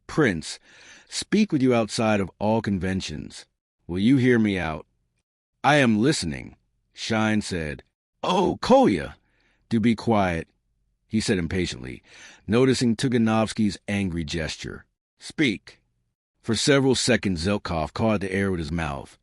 Prince, speak with you outside of all conventions. Will you hear me out? I am listening, Sheina said. Oh, Kolya! Do be quiet, he said impatiently, noticing Tuganovsky's angry gesture. Speak. For several seconds Zheltkov caught the air with his mouth,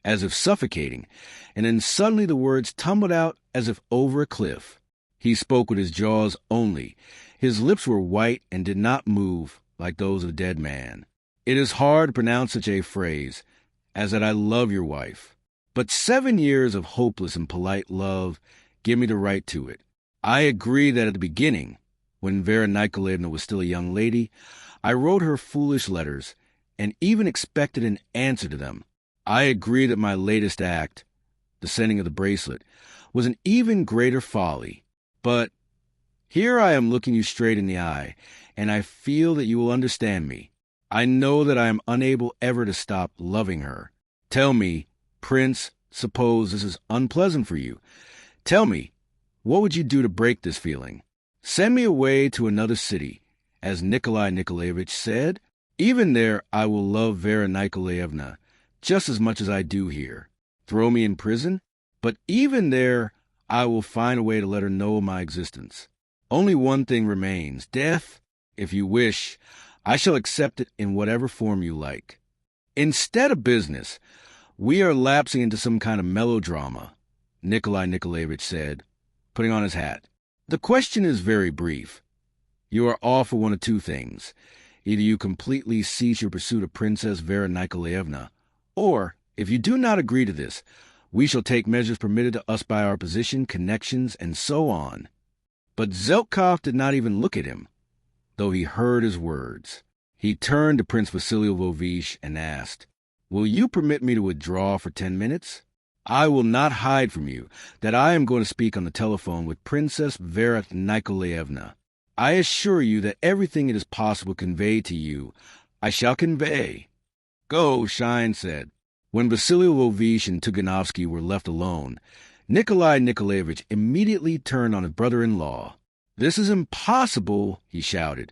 as if suffocating, and then suddenly the words tumbled out as if over a cliff. He spoke with his jaws only. His lips were white and did not move, like those of a dead man. It is hard to pronounce such a phrase as that I love your wife. But 7 years of hopeless and polite love give me the right to it. I agree that at the beginning, when Vera Nikolaevna was still a young lady, I wrote her foolish letters and even expected an answer to them. I agree that my latest act, the sending of the bracelet, was an even greater folly. But here I am looking you straight in the eye, and I feel that you will understand me. I know that I am unable ever to stop loving her. Tell me, Prince, suppose this is unpleasant for you. Tell me, what would you do to break this feeling? Send me away to another city, as Nikolai Nikolaevich said. Even there I will love Vera Nikolaevna just as much as I do here. Throw me in prison, but even there I will find a way to let her know of my existence. Only one thing remains, death. If you wish, I shall accept it in whatever form you like. Instead of business, we are lapsing into some kind of melodrama, Nikolai Nikolaevich said, putting on his hat. The question is very brief. You are off for one of two things. Either you completely cease your pursuit of Princess Vera Nikolaevna, or, if you do not agree to this, we shall take measures permitted to us by our position, connections, and so on. But Zheltkov did not even look at him, though he heard his words. He turned to Prince Vasilievich and asked, "Will you permit me to withdraw for 10 minutes? I will not hide from you that I am going to speak on the telephone with Princess Vera Nikolaevna. I assure you that everything it is possible to convey to you, I shall convey." "Go," Sheina said. When Vasilievich and Tuganovsky were left alone, Nikolai Nikolaevich immediately turned on his brother-in-law. "This is impossible," he shouted,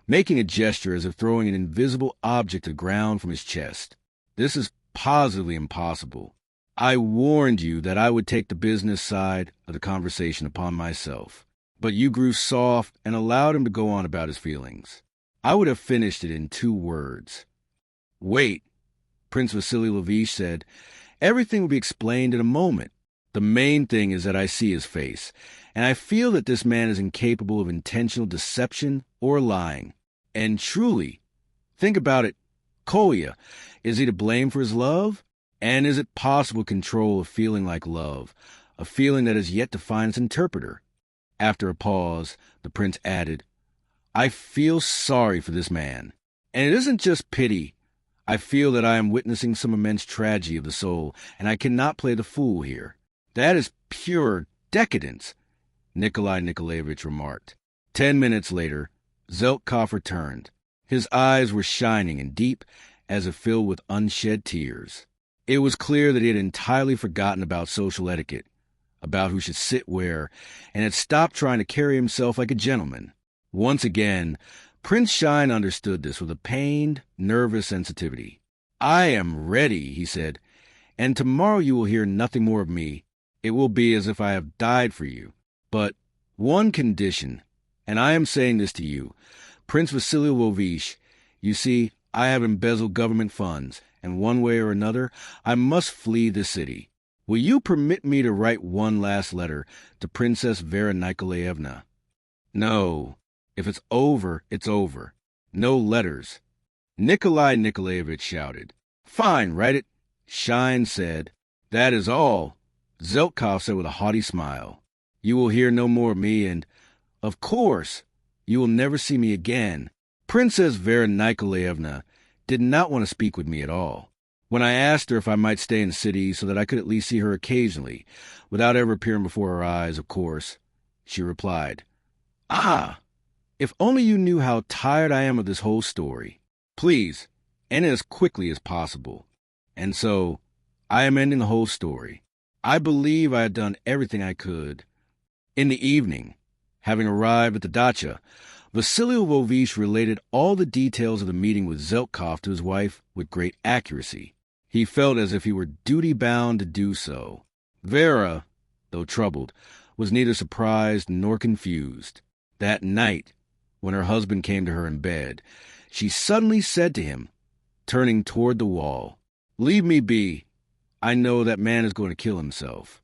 making a gesture as if throwing an invisible object to the ground from his chest. "This is positively impossible. I warned you that I would take the business side of the conversation upon myself, but you grew soft and allowed him to go on about his feelings. I would have finished it in 2 words. Wait," Prince Vasilievich said. "Everything will be explained in a moment. The main thing is that I see his face, and I feel that this man is incapable of intentional deception or lying. And truly, think about it, Kolya, is he to blame for his love? And is it possible to control a feeling like love, a feeling that has yet to find its interpreter?" After a pause, the prince added, "I feel sorry for this man. And it isn't just pity. I feel that I am witnessing some immense tragedy of the soul, and I cannot play the fool here. That is pure decadence," Nikolai Nikolaevich remarked. 10 minutes later, Zheltkov returned. His eyes were shining and deep, as if filled with unshed tears. It was clear that he had entirely forgotten about social etiquette, about who should sit where, and had stopped trying to carry himself like a gentleman. Once again, Prince Sheina understood this with a pained, nervous sensitivity. "I am ready," he said, "and tomorrow you will hear nothing more of me. It will be as if I have died for you. But one condition, and I am saying this to you, Prince Vasilievich, you see, I have embezzled government funds, and one way or another, I must flee this city. Will you permit me to write one last letter to Princess Vera Nikolaevna? No. If it's over, it's over. No letters." Nikolai Nikolaevich shouted. "Fine, write it." Sheina said, "That is all." Zheltkov said with a haughty smile, "You will hear no more of me, and, of course, you will never see me again." Princess Vera Nikolaevna did not want to speak with me at all. When I asked her if I might stay in the city so that I could at least see her occasionally, without ever appearing before her eyes, of course, she replied, "Ah! If only you knew how tired I am of this whole story. Please, end it as quickly as possible." And so, I am ending the whole story. I believe I had done everything I could. In the evening, having arrived at the dacha, Vasilievich related all the details of the meeting with Zheltkov to his wife with great accuracy. He felt as if he were duty-bound to do so. Vera, though troubled, was neither surprised nor confused. That night, when her husband came to her in bed, she suddenly said to him, turning toward the wall, "Leave me be. I know that man is going to kill himself."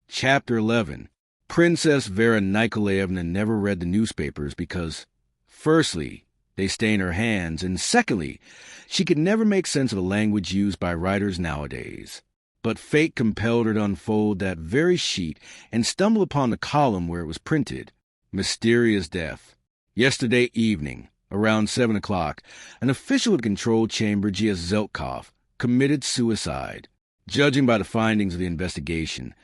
Chapter 11. Princess Vera Nikolaevna never read the newspapers because, firstly, They stain her hands, and secondly, she could never make sense of the language used by writers nowadays. But fate compelled her to unfold that very sheet and stumble upon the column where it was printed. Mysterious death. Yesterday evening, around 7 o'clock, an official at the control chamber, G.S. Zheltkov, committed suicide. Judging by the findings of the investigation,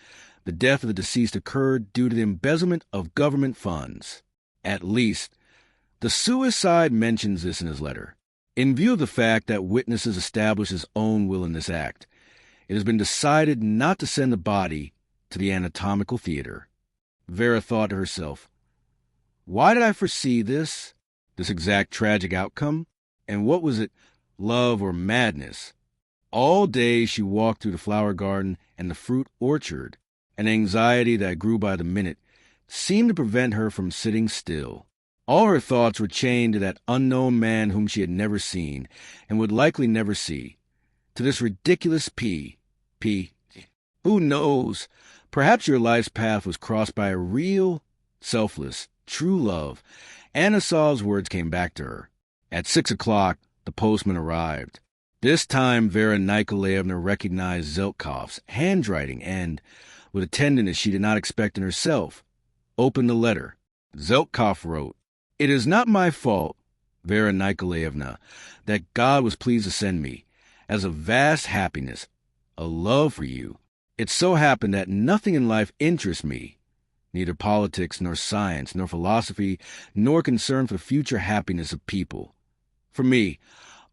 the death of the deceased occurred due to the embezzlement of government funds. At least, the suicide mentions this in his letter. In view of the fact that witnesses established his own will in this act, it has been decided not to send the body to the anatomical theater. Vera thought to herself, why did I foresee this exact tragic outcome? And what was it, love or madness? All day she walked through the flower garden and the fruit orchard. An anxiety that grew by the minute seemed to prevent her from sitting still. All her thoughts were chained to that unknown man whom she had never seen and would likely never see, to this ridiculous P. Who knows? Perhaps your life's path was crossed by a real, selfless, true love. Anna Sov's words came back to her. At 6 o'clock, the postman arrived. This time Vera Nikolaevna recognized Zheltkov's handwriting and, with a tenderness she did not expect in herself, opened the letter. Zheltkov wrote, "It is not my fault, Vera Nikolaevna, that God was pleased to send me, as a vast happiness, a love for you. It so happened that nothing in life interests me, neither politics nor science nor philosophy nor concern for the future happiness of people. For me,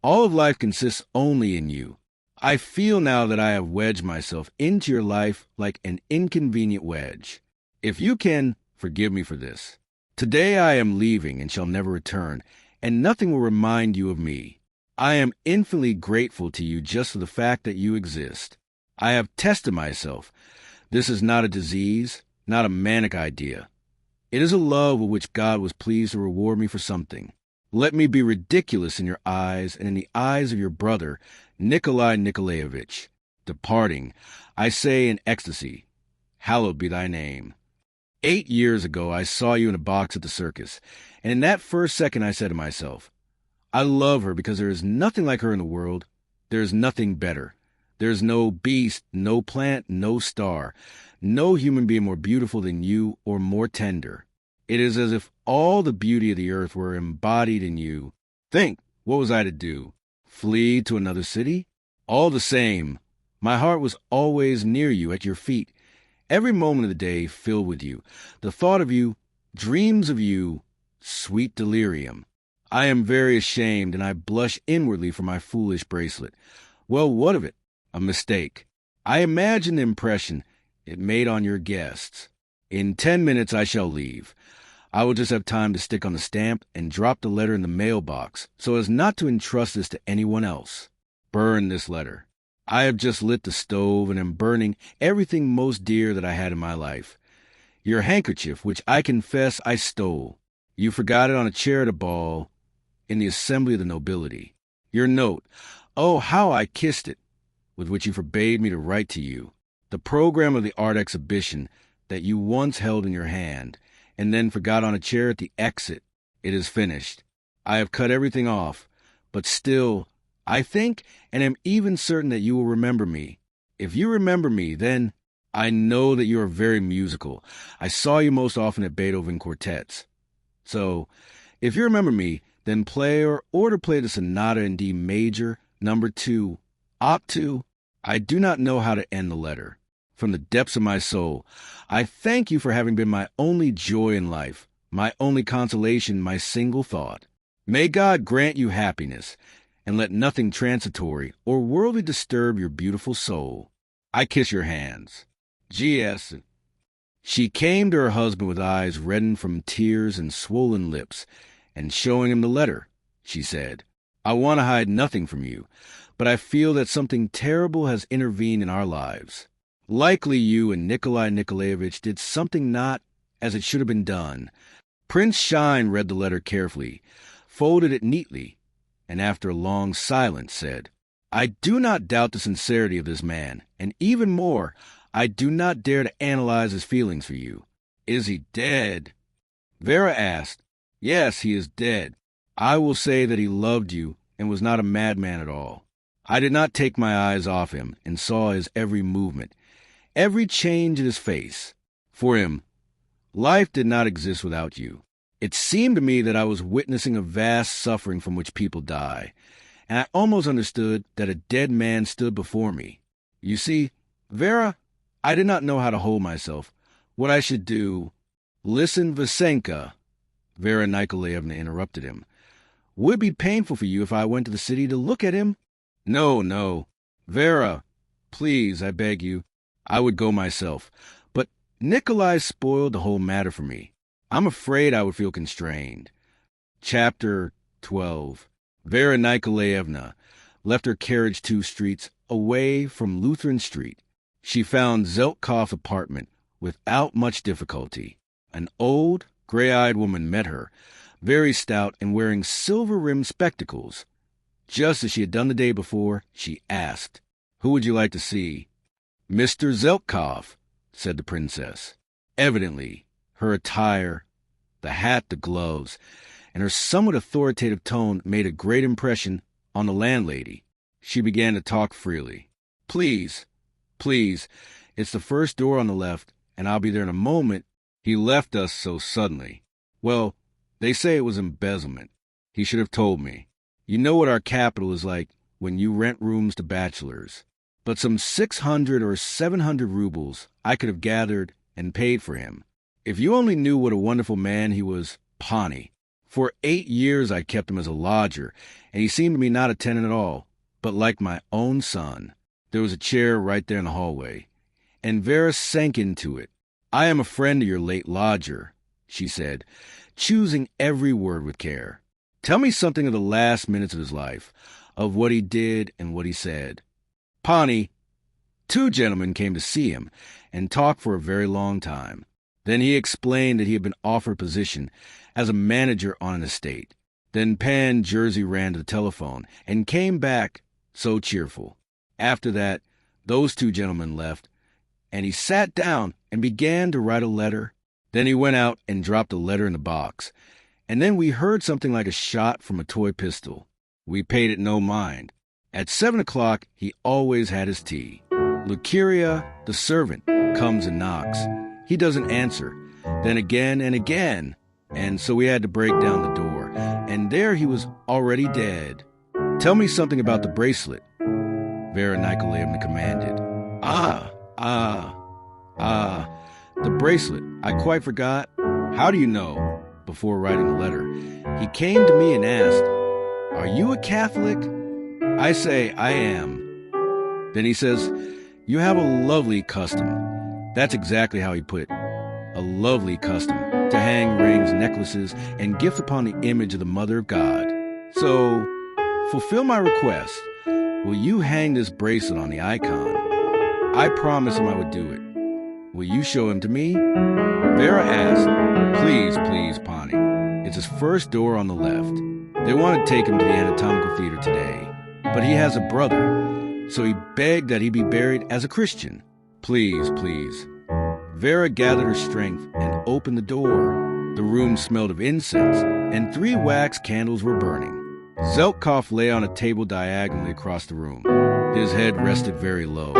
all of life consists only in you. I feel now that I have wedged myself into your life like an inconvenient wedge. If you can, forgive me for this. Today I am leaving and shall never return, and nothing will remind you of me. I am infinitely grateful to you just for the fact that you exist. I have tested myself. This is not a disease, not a manic idea. It is a love with which God was pleased to reward me for something. Let me be ridiculous in your eyes and in the eyes of your brother, Nikolai Nikolaevich. Departing, I say in ecstasy, hallowed be thy name. 8 years ago I saw you in a box at the circus, and in that first second I said to myself, I love her because there is nothing like her in the world. There is nothing better. There is no beast, no plant, no star, no human being more beautiful than you or more tender. It is as if all the beauty of the earth were embodied in you. Think, what was I to do? Flee to another city? All the same, my heart was always near you, at your feet. Every moment of the day filled with you. The thought of you, dreams of you, sweet delirium. I am very ashamed, and I blush inwardly for my foolish bracelet. Well, what of it? A mistake. I imagine the impression it made on your guests. In 10 minutes I shall leave. I will just have time to stick on the stamp and drop the letter in the mailbox so as not to entrust this to anyone else. Burn this letter. I have just lit the stove and am burning everything most dear that I had in my life. Your handkerchief, which I confess I stole. You forgot it on a chair at a ball in the assembly of the nobility. Your note, oh, how I kissed it, with which you forbade me to write to you. The program of the art exhibition that you once held in your hand, and then forgot on a chair at the exit. It is finished. I have cut everything off, but still, I think and am even certain that you will remember me. If you remember me, then I know that you are very musical. I saw you most often at Beethoven quartets. So, if you remember me, then play or order play the Sonata in D major, number 2, Op 2. I do not know how to end the letter. From the depths of my soul, I thank you for having been my only joy in life, my only consolation, my single thought. May God grant you happiness, and let nothing transitory or worldly disturb your beautiful soul. I kiss your hands. G.S. She came to her husband with eyes reddened from tears and swollen lips, and showing him the letter, she said, I want to hide nothing from you, but I feel that something terrible has intervened in our lives. Likely you and Nikolai Nikolaevich did something not as it should have been done. Prince Shine read the letter carefully, folded it neatly, and after a long silence said, I do not doubt the sincerity of this man, and even more, I do not dare to analyze his feelings for you. Is he dead? Vera asked, Yes, he is dead. I will say that he loved you and was not a madman at all. I did not take my eyes off him and saw his every movement, every change in his face. For him, life did not exist without you. It seemed to me that I was witnessing a vast suffering from which people die, and I almost understood that a dead man stood before me. You see, Vera, I did not know how to hold myself, what I should do. Listen, Vasenka, Vera Nikolaevna interrupted him. Would it be painful for you if I went to the city to look at him? No, no. Vera, please, I beg you. I would go myself. But Nikolai spoiled the whole matter for me. I'm afraid I would feel constrained. Chapter 12. Vera Nikolaevna left her carriage 2 streets away from Lutheran Street. She found Zheltkov's apartment without much difficulty. An old, gray-eyed woman met her, very stout and wearing silver-rimmed spectacles. Just as she had done the day before, she asked, "Who would you like to see?" "Mr. Zheltkov," said the princess. Evidently, her attire, the hat, the gloves, and her somewhat authoritative tone made a great impression on the landlady. She began to talk freely. Please, it's the first door on the left, and I'll be there in a moment." He left us so suddenly. Well, they say it was embezzlement. He should have told me. You know what our capital is like when you rent rooms to bachelors. But some 600 or 700 rubles I could have gathered and paid for him. If you only knew what a wonderful man he was, Pani. For 8 years I kept him as a lodger, and he seemed to me not a tenant at all, but like my own son. There was a chair right there in the hallway, and Vera sank into it. "I am a friend of your late lodger," she said, choosing every word with care. "Tell me something of the last minutes of his life, of what he did and what he said." Pani, 2 gentlemen came to see him and talked for a very long time. Then he explained that he had been offered a position as a manager on an estate. Then Pan Jersey ran to the telephone and came back so cheerful. After that, those 2 gentlemen left, and he sat down and began to write a letter. Then he went out and dropped the letter in the box, and then we heard something like a shot from a toy pistol. We paid it no mind. At 7 o'clock, he always had his tea. Lukeria, the servant, comes and knocks. He doesn't answer. Then again and again, and so we had to break down the door, and there he was already dead. "Tell me something about the bracelet," Vera Nikolaevna commanded. The bracelet. I quite forgot. How do you know?" Before writing the letter, he came to me and asked, "Are you a Catholic?" I say, "I am." Then he says, "You have a lovely custom." That's exactly how he put it. A lovely custom to hang rings, necklaces, and gift upon the image of the Mother of God. So, fulfill my request. Will you hang this bracelet on the icon? I promised him I would do it. Will you show him to me? Vera asked, Please, Pani. It's his first door on the left. They want to take him to the anatomical theater today, but he has a brother, so he begged that he be buried as a Christian. Please. Vera gathered her strength and opened the door. The room smelled of incense, and 3 wax candles were burning. Zheltkov lay on a table diagonally across the room. His head rested very low,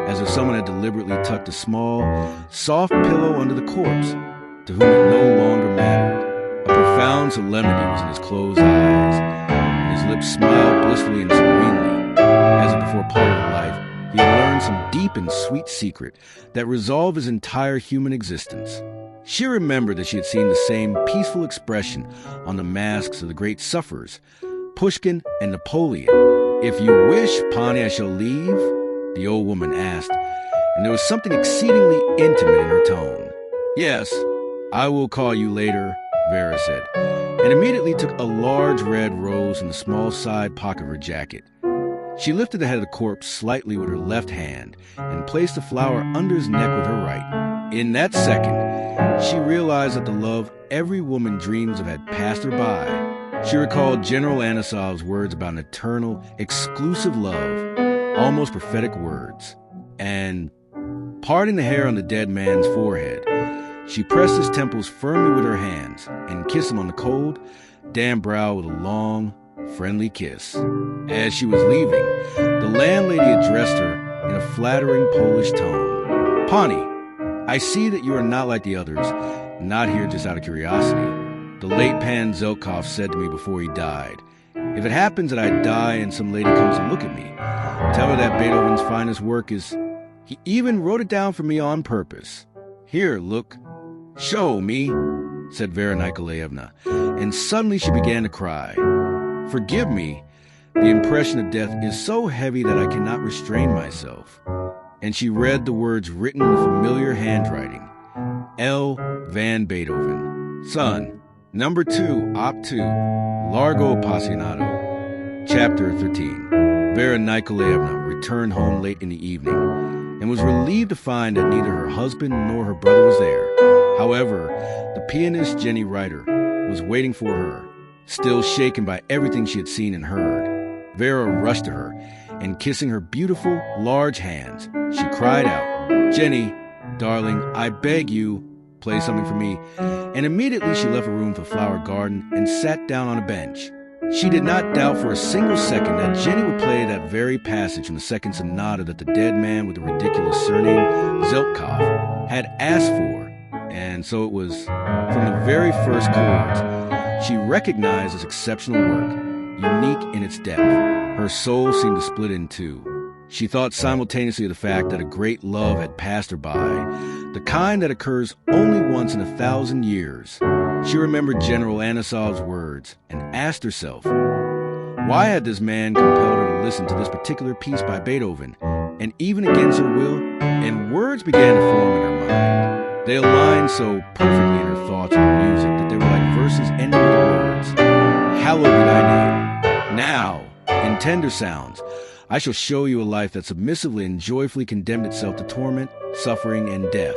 as if someone had deliberately tucked a small, soft pillow under the corpse, to whom it no longer mattered. A profound solemnity was in his closed eyes, and his lips smiled blissfully and serenely, as if before parting life he had learned some deep and sweet secret that resolved his entire human existence. She remembered that she had seen the same peaceful expression on the masks of the great sufferers, Pushkin and Napoleon. "If you wish, Pani, I shall leave?" the old woman asked, and there was something exceedingly intimate in her tone. "Yes, I will call you later," Vera said, and immediately took a large red rose from the small side pocket of her jacket. She lifted the head of the corpse slightly with her left hand and placed the flower under his neck with her right. In that second, she realized that the love every woman dreams of had passed her by. She recalled General Anisov's words about an eternal, exclusive love, almost prophetic words. And, parting the hair on the dead man's forehead, she pressed his temples firmly with her hands and kissed him on the cold, damp brow with a long, friendly kiss. As she was leaving, the landlady addressed her in a flattering Polish tone. "Pani, I see that you are not like the others, not here just out of curiosity. The late Pan Zheltkov said to me before he died, if it happens that I die and some lady comes to look at me, tell her that Beethoven's finest work is... He even wrote it down for me on purpose. Here, look. Show me," said Vera Nikolaevna, and suddenly she began to cry. "Forgive me. The impression of death is so heavy that I cannot restrain myself." And she read the words written in familiar handwriting. L. Van Beethoven. Son, Number 2, Op 2, Largo Appassionato. Chapter 13. Vera Nikolaevna returned home late in the evening and was relieved to find that neither her husband nor her brother was there. However, the pianist Jenny Reiter was waiting for her, still shaken by everything she had seen and heard. Vera rushed to her, and kissing her beautiful, large hands, she cried out, "Jenny, darling, I beg you, play something for me." And immediately she left her room for the flower garden and sat down on a bench. She did not doubt for a single second that Jenny would play that very passage from the Second Sonata that the dead man with the ridiculous surname, Zheltkov, had asked for. And so it was, from the very first chords, she recognized this exceptional work, unique in its depth. Her soul seemed to split in two. She thought simultaneously of the fact that a great love had passed her by, the kind that occurs only once in 1,000 years. She remembered General Anisov's words and asked herself, why had this man compelled her to listen to this particular piece by Beethoven, and even against her will? And words began to form in her mind. They aligned so perfectly in her thoughts with the music that they were like verses ending with the words, "Hallowed be thy name. Now, in tender sounds, I shall show you a life that submissively and joyfully condemned itself to torment, suffering, and death.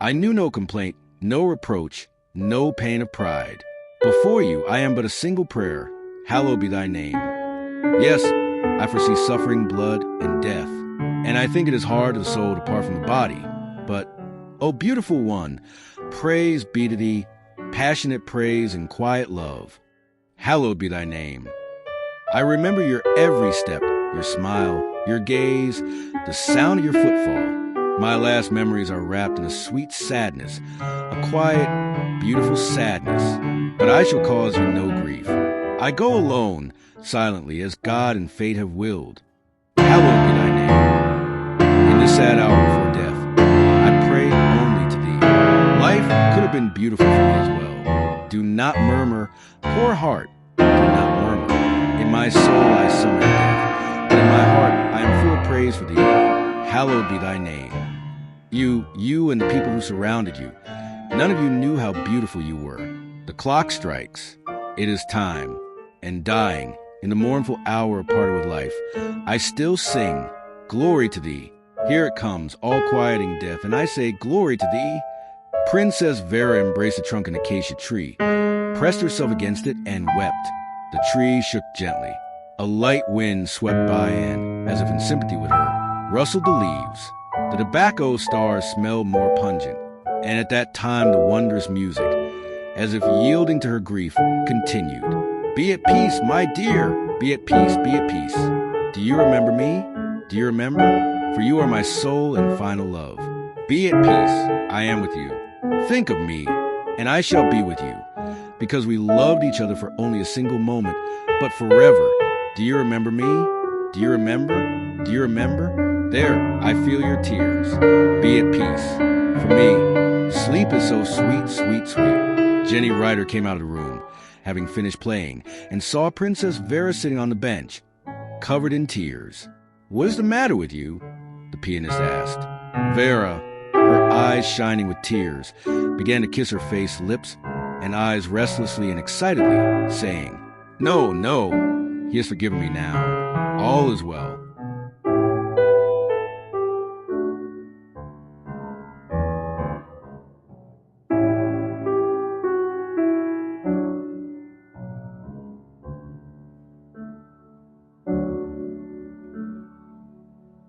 I knew no complaint, no reproach, no pain of pride. Before you I am but a single prayer, hallowed be thy name. Yes, I foresee suffering, blood, and death, and I think it is hard to the soul to part from the body. But, O beautiful one, praise be to thee, passionate praise and quiet love. Hallowed be thy name. I remember your every step, your smile, your gaze, the sound of your footfall. My last memories are wrapped in a sweet sadness, a quiet, beautiful sadness, but I shall cause you no grief. I go alone, silently, as God and fate have willed. Hallowed be thy name. In this sad hour before death, I pray only to thee. Life could have been beautiful for me as well. Do not murmur, poor heart, do not murmur. In my soul I summon death, but in my heart I am full of praise for thee. Hallowed be thy name. You and the people who surrounded you, none of you knew how beautiful you were. The clock strikes. It is time. And dying, in the mournful hour parted with life, I still sing, glory to thee. Here it comes, all quieting death, and I say, glory to thee. Princess Vera embraced the trunk of an acacia tree, pressed herself against it, and wept. The tree shook gently. A light wind swept by and, as if in sympathy with her, rustled the leaves. The tobacco stars smelled more pungent, and at that time the wondrous music, as if yielding to her grief, continued. Be at peace, my dear, be at peace, be at peace. Do you remember me? Do you remember? For you are my sole and final love. Be at peace, I am with you. Think of me, and I shall be with you, because we loved each other for only a single moment, but forever. Do you remember me? Do you remember? Do you remember? There, I feel your tears. Be at peace. For me, sleep is so sweet, sweet, sweet. Jenny Reiter came out of the room, having finished playing, and saw Princess Vera sitting on the bench, covered in tears. What is the matter with you? The pianist asked. Vera, her eyes shining with tears, began to kiss her face, lips, and eyes restlessly and excitedly, saying, No, he has forgiven me now. All is well.